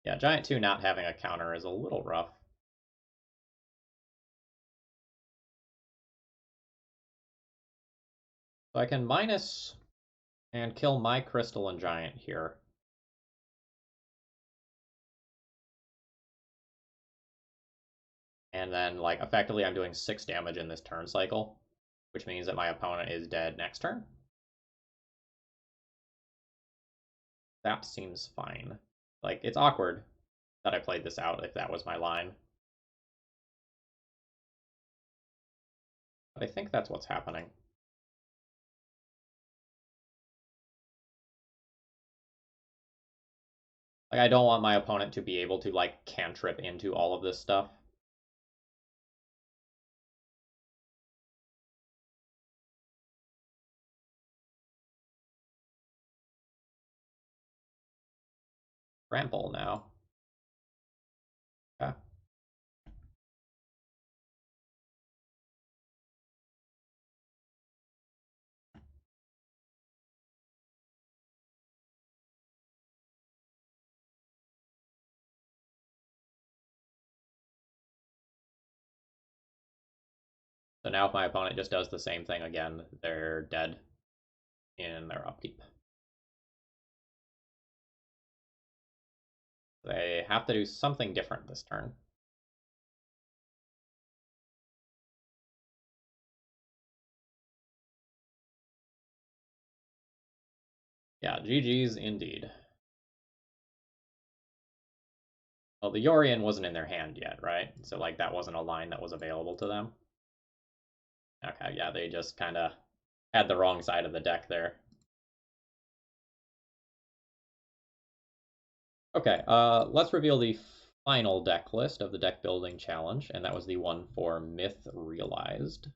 Yeah, Giant 2 not having a counter is a little rough. So I can minus and kill my Crystalline Giant here. And then, like, effectively I'm doing 6 damage in this turn cycle, which means that my opponent is dead next turn. That seems fine. Like, it's awkward that I played this out if that was my line. But I think that's what's happening. Like, I don't want my opponent to be able to, like, cantrip into all of this stuff. Trample now. Yeah. So now if my opponent just does the same thing again, they're dead in their upkeep. They have to do something different this turn. Yeah, GG's indeed. Well, the Yorion wasn't in their hand yet, right? So, like, that wasn't a line that was available to them. Okay, yeah, they just kind of had the wrong side of the deck there. Okay, let's reveal the final deck list of the deck building challenge, and that was the one for Myth Realized.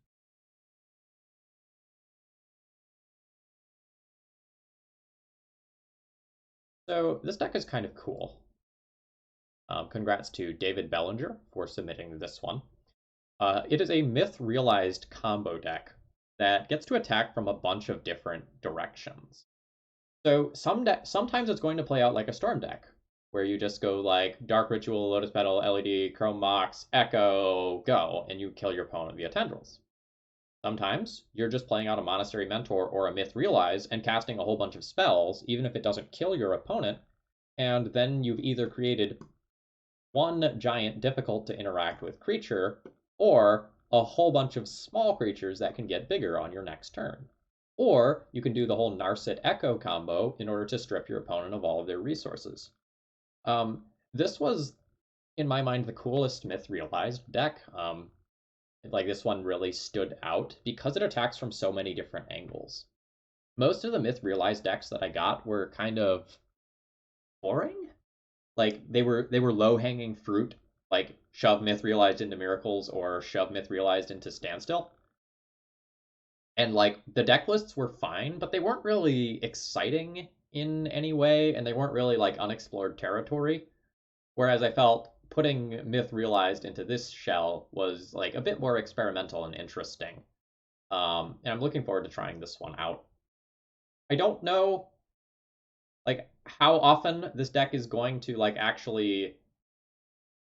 So this deck is kind of cool. Congrats to David Bellinger for submitting this one. It is a Myth Realized combo deck that gets to attack from a bunch of different directions. So sometimes it's going to play out like a Storm deck, where you just go like Dark Ritual, Lotus Petal, LED, Chrome Mox, Echo, go, and you kill your opponent via Tendrils. Sometimes you're just playing out a Monastery Mentor or a Myth Realize and casting a whole bunch of spells, even if it doesn't kill your opponent, and then you've either created one giant difficult to interact with creature, or a whole bunch of small creatures that can get bigger on your next turn. Or you can do the whole Narset Echo combo in order to strip your opponent of all of their resources. This was, in my mind, the coolest Myth Realized deck. Like this one really stood out because it attacks from so many different angles. Most of the Myth Realized decks that I got were kind of boring. Like they were low hanging fruit, like shove Myth Realized into Miracles or shove Myth Realized into Standstill. And like the deck lists were fine, but they weren't really exciting in any way, and they weren't really like unexplored territory. Whereas I felt putting Myth Realized into this shell was like a bit more experimental and interesting. And I'm looking forward to trying this one out. I don't know like how often this deck is going to like actually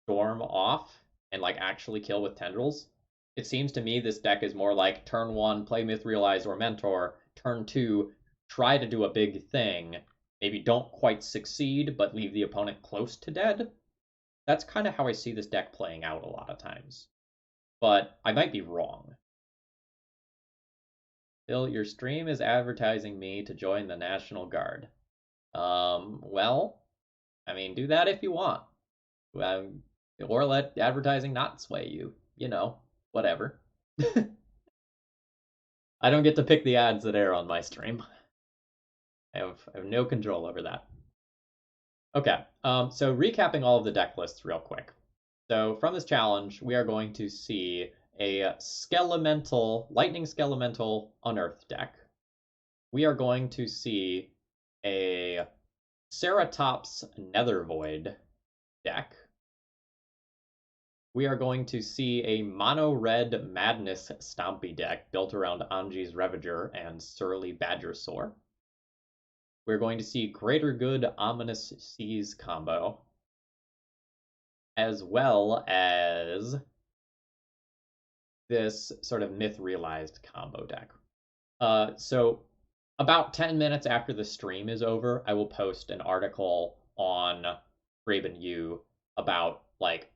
storm off and like actually kill with tendrils. It seems to me this deck is more like turn one, play Myth Realize or Mentor, turn two, try to do a big thing, maybe don't quite succeed, but leave the opponent close to dead. That's kind of how I see this deck playing out a lot of times. But I might be wrong. Phil, your stream is advertising me to join the National Guard. Well, I mean, do that if you want. Or let advertising not sway you. You know, whatever. I don't get to pick the ads that air on my stream. I have no control over that. Okay, so recapping all of the deck lists real quick. So from this challenge, we are going to see a Lightning Skelemental Unearth deck. We are going to see a Ceratops Nethervoid deck. We are going to see a mono-red Madness Stompy deck built around Anji's Ravager and Surly Badgersaur. We're going to see Greater Good Ominous Seas combo, as well as this sort of Myth Realized combo deck. So about 10 minutes after the stream is over, I will post an article on ThrabenU about like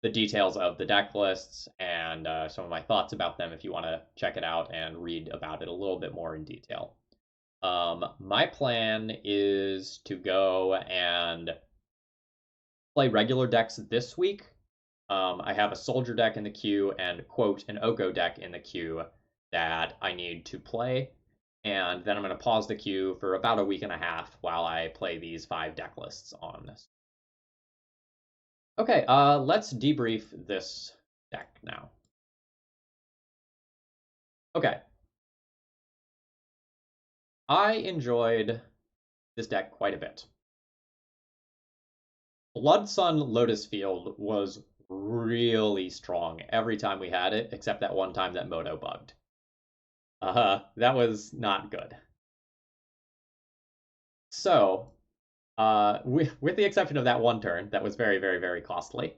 the details of the deck lists and some of my thoughts about them if you want to check it out and read about it a little bit more in detail. My plan is to go and play regular decks this week. I have a soldier deck in the queue and, quote, an Oko deck in the queue that I need to play. And then I'm going to pause the queue for about a week and a half while I play these 5 deck lists on this. Okay, let's debrief this deck now. Okay. I enjoyed this deck quite a bit. Blood Sun Lotus Field was really strong every time we had it, except that one time that Moto bugged. That was not good. So, with the exception of that one turn that was very, very, very costly,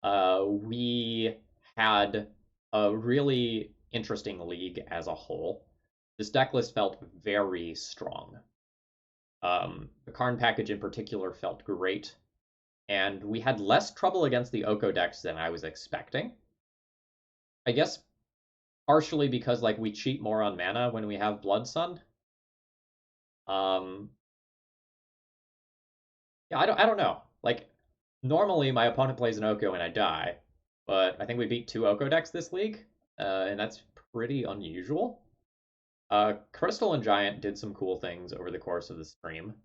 we had a really interesting league as a whole. This deck list felt very strong. The Karn package in particular felt great, and we had less trouble against the Oko decks than I was expecting. I guess partially because like we cheat more on mana when we have Blood Sun. Um, yeah, I don't know. Like normally my opponent plays an Oko and I die, but I think we beat two Oko decks this league, and that's pretty unusual. Crystal and Giant did some cool things over the course of the stream.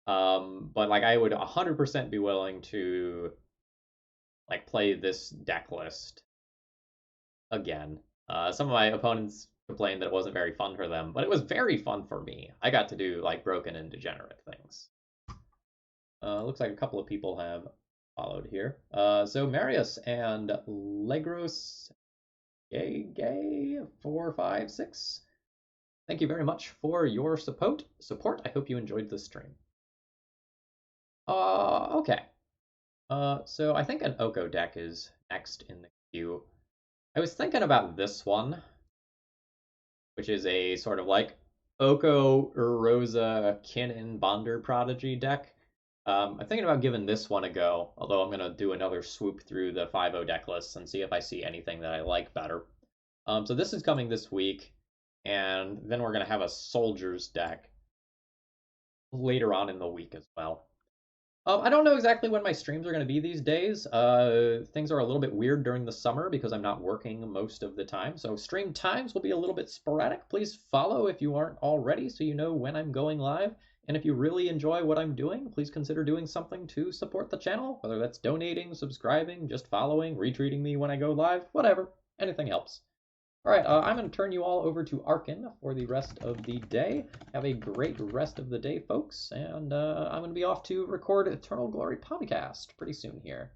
But like I would 100% be willing to like play this deck list again. Some of my opponents complained that it wasn't very fun for them, but it was very fun for me. I got to do like broken and degenerate things. Looks like a couple of people have followed here. So Marius and Legros Gay 456. Thank you very much for your support. I hope you enjoyed this stream. Okay. So I think an Oko deck is next in the queue. I was thinking about this one, which is a sort of like Oko Rosa Kinnan Bonder Prodigy deck. I'm thinking about giving this one a go, although I'm going to do another swoop through the 5.0 deck lists and see if I see anything that I like better. So this is coming this week, and then we're going to have a Soldiers deck later on in the week as well. I don't know exactly when my streams are going to be these days. Things are a little bit weird during the summer because I'm not working most of the time. So stream times will be a little bit sporadic. Please follow if you aren't already so you know when I'm going live. And if you really enjoy what I'm doing, please consider doing something to support the channel, whether that's donating, subscribing, just following, retweeting me when I go live, whatever. Anything helps. All right, I'm going to turn you all over to Arkin for the rest of the day. Have a great rest of the day, folks, and I'm going to be off to record Eternal Glory podcast pretty soon here.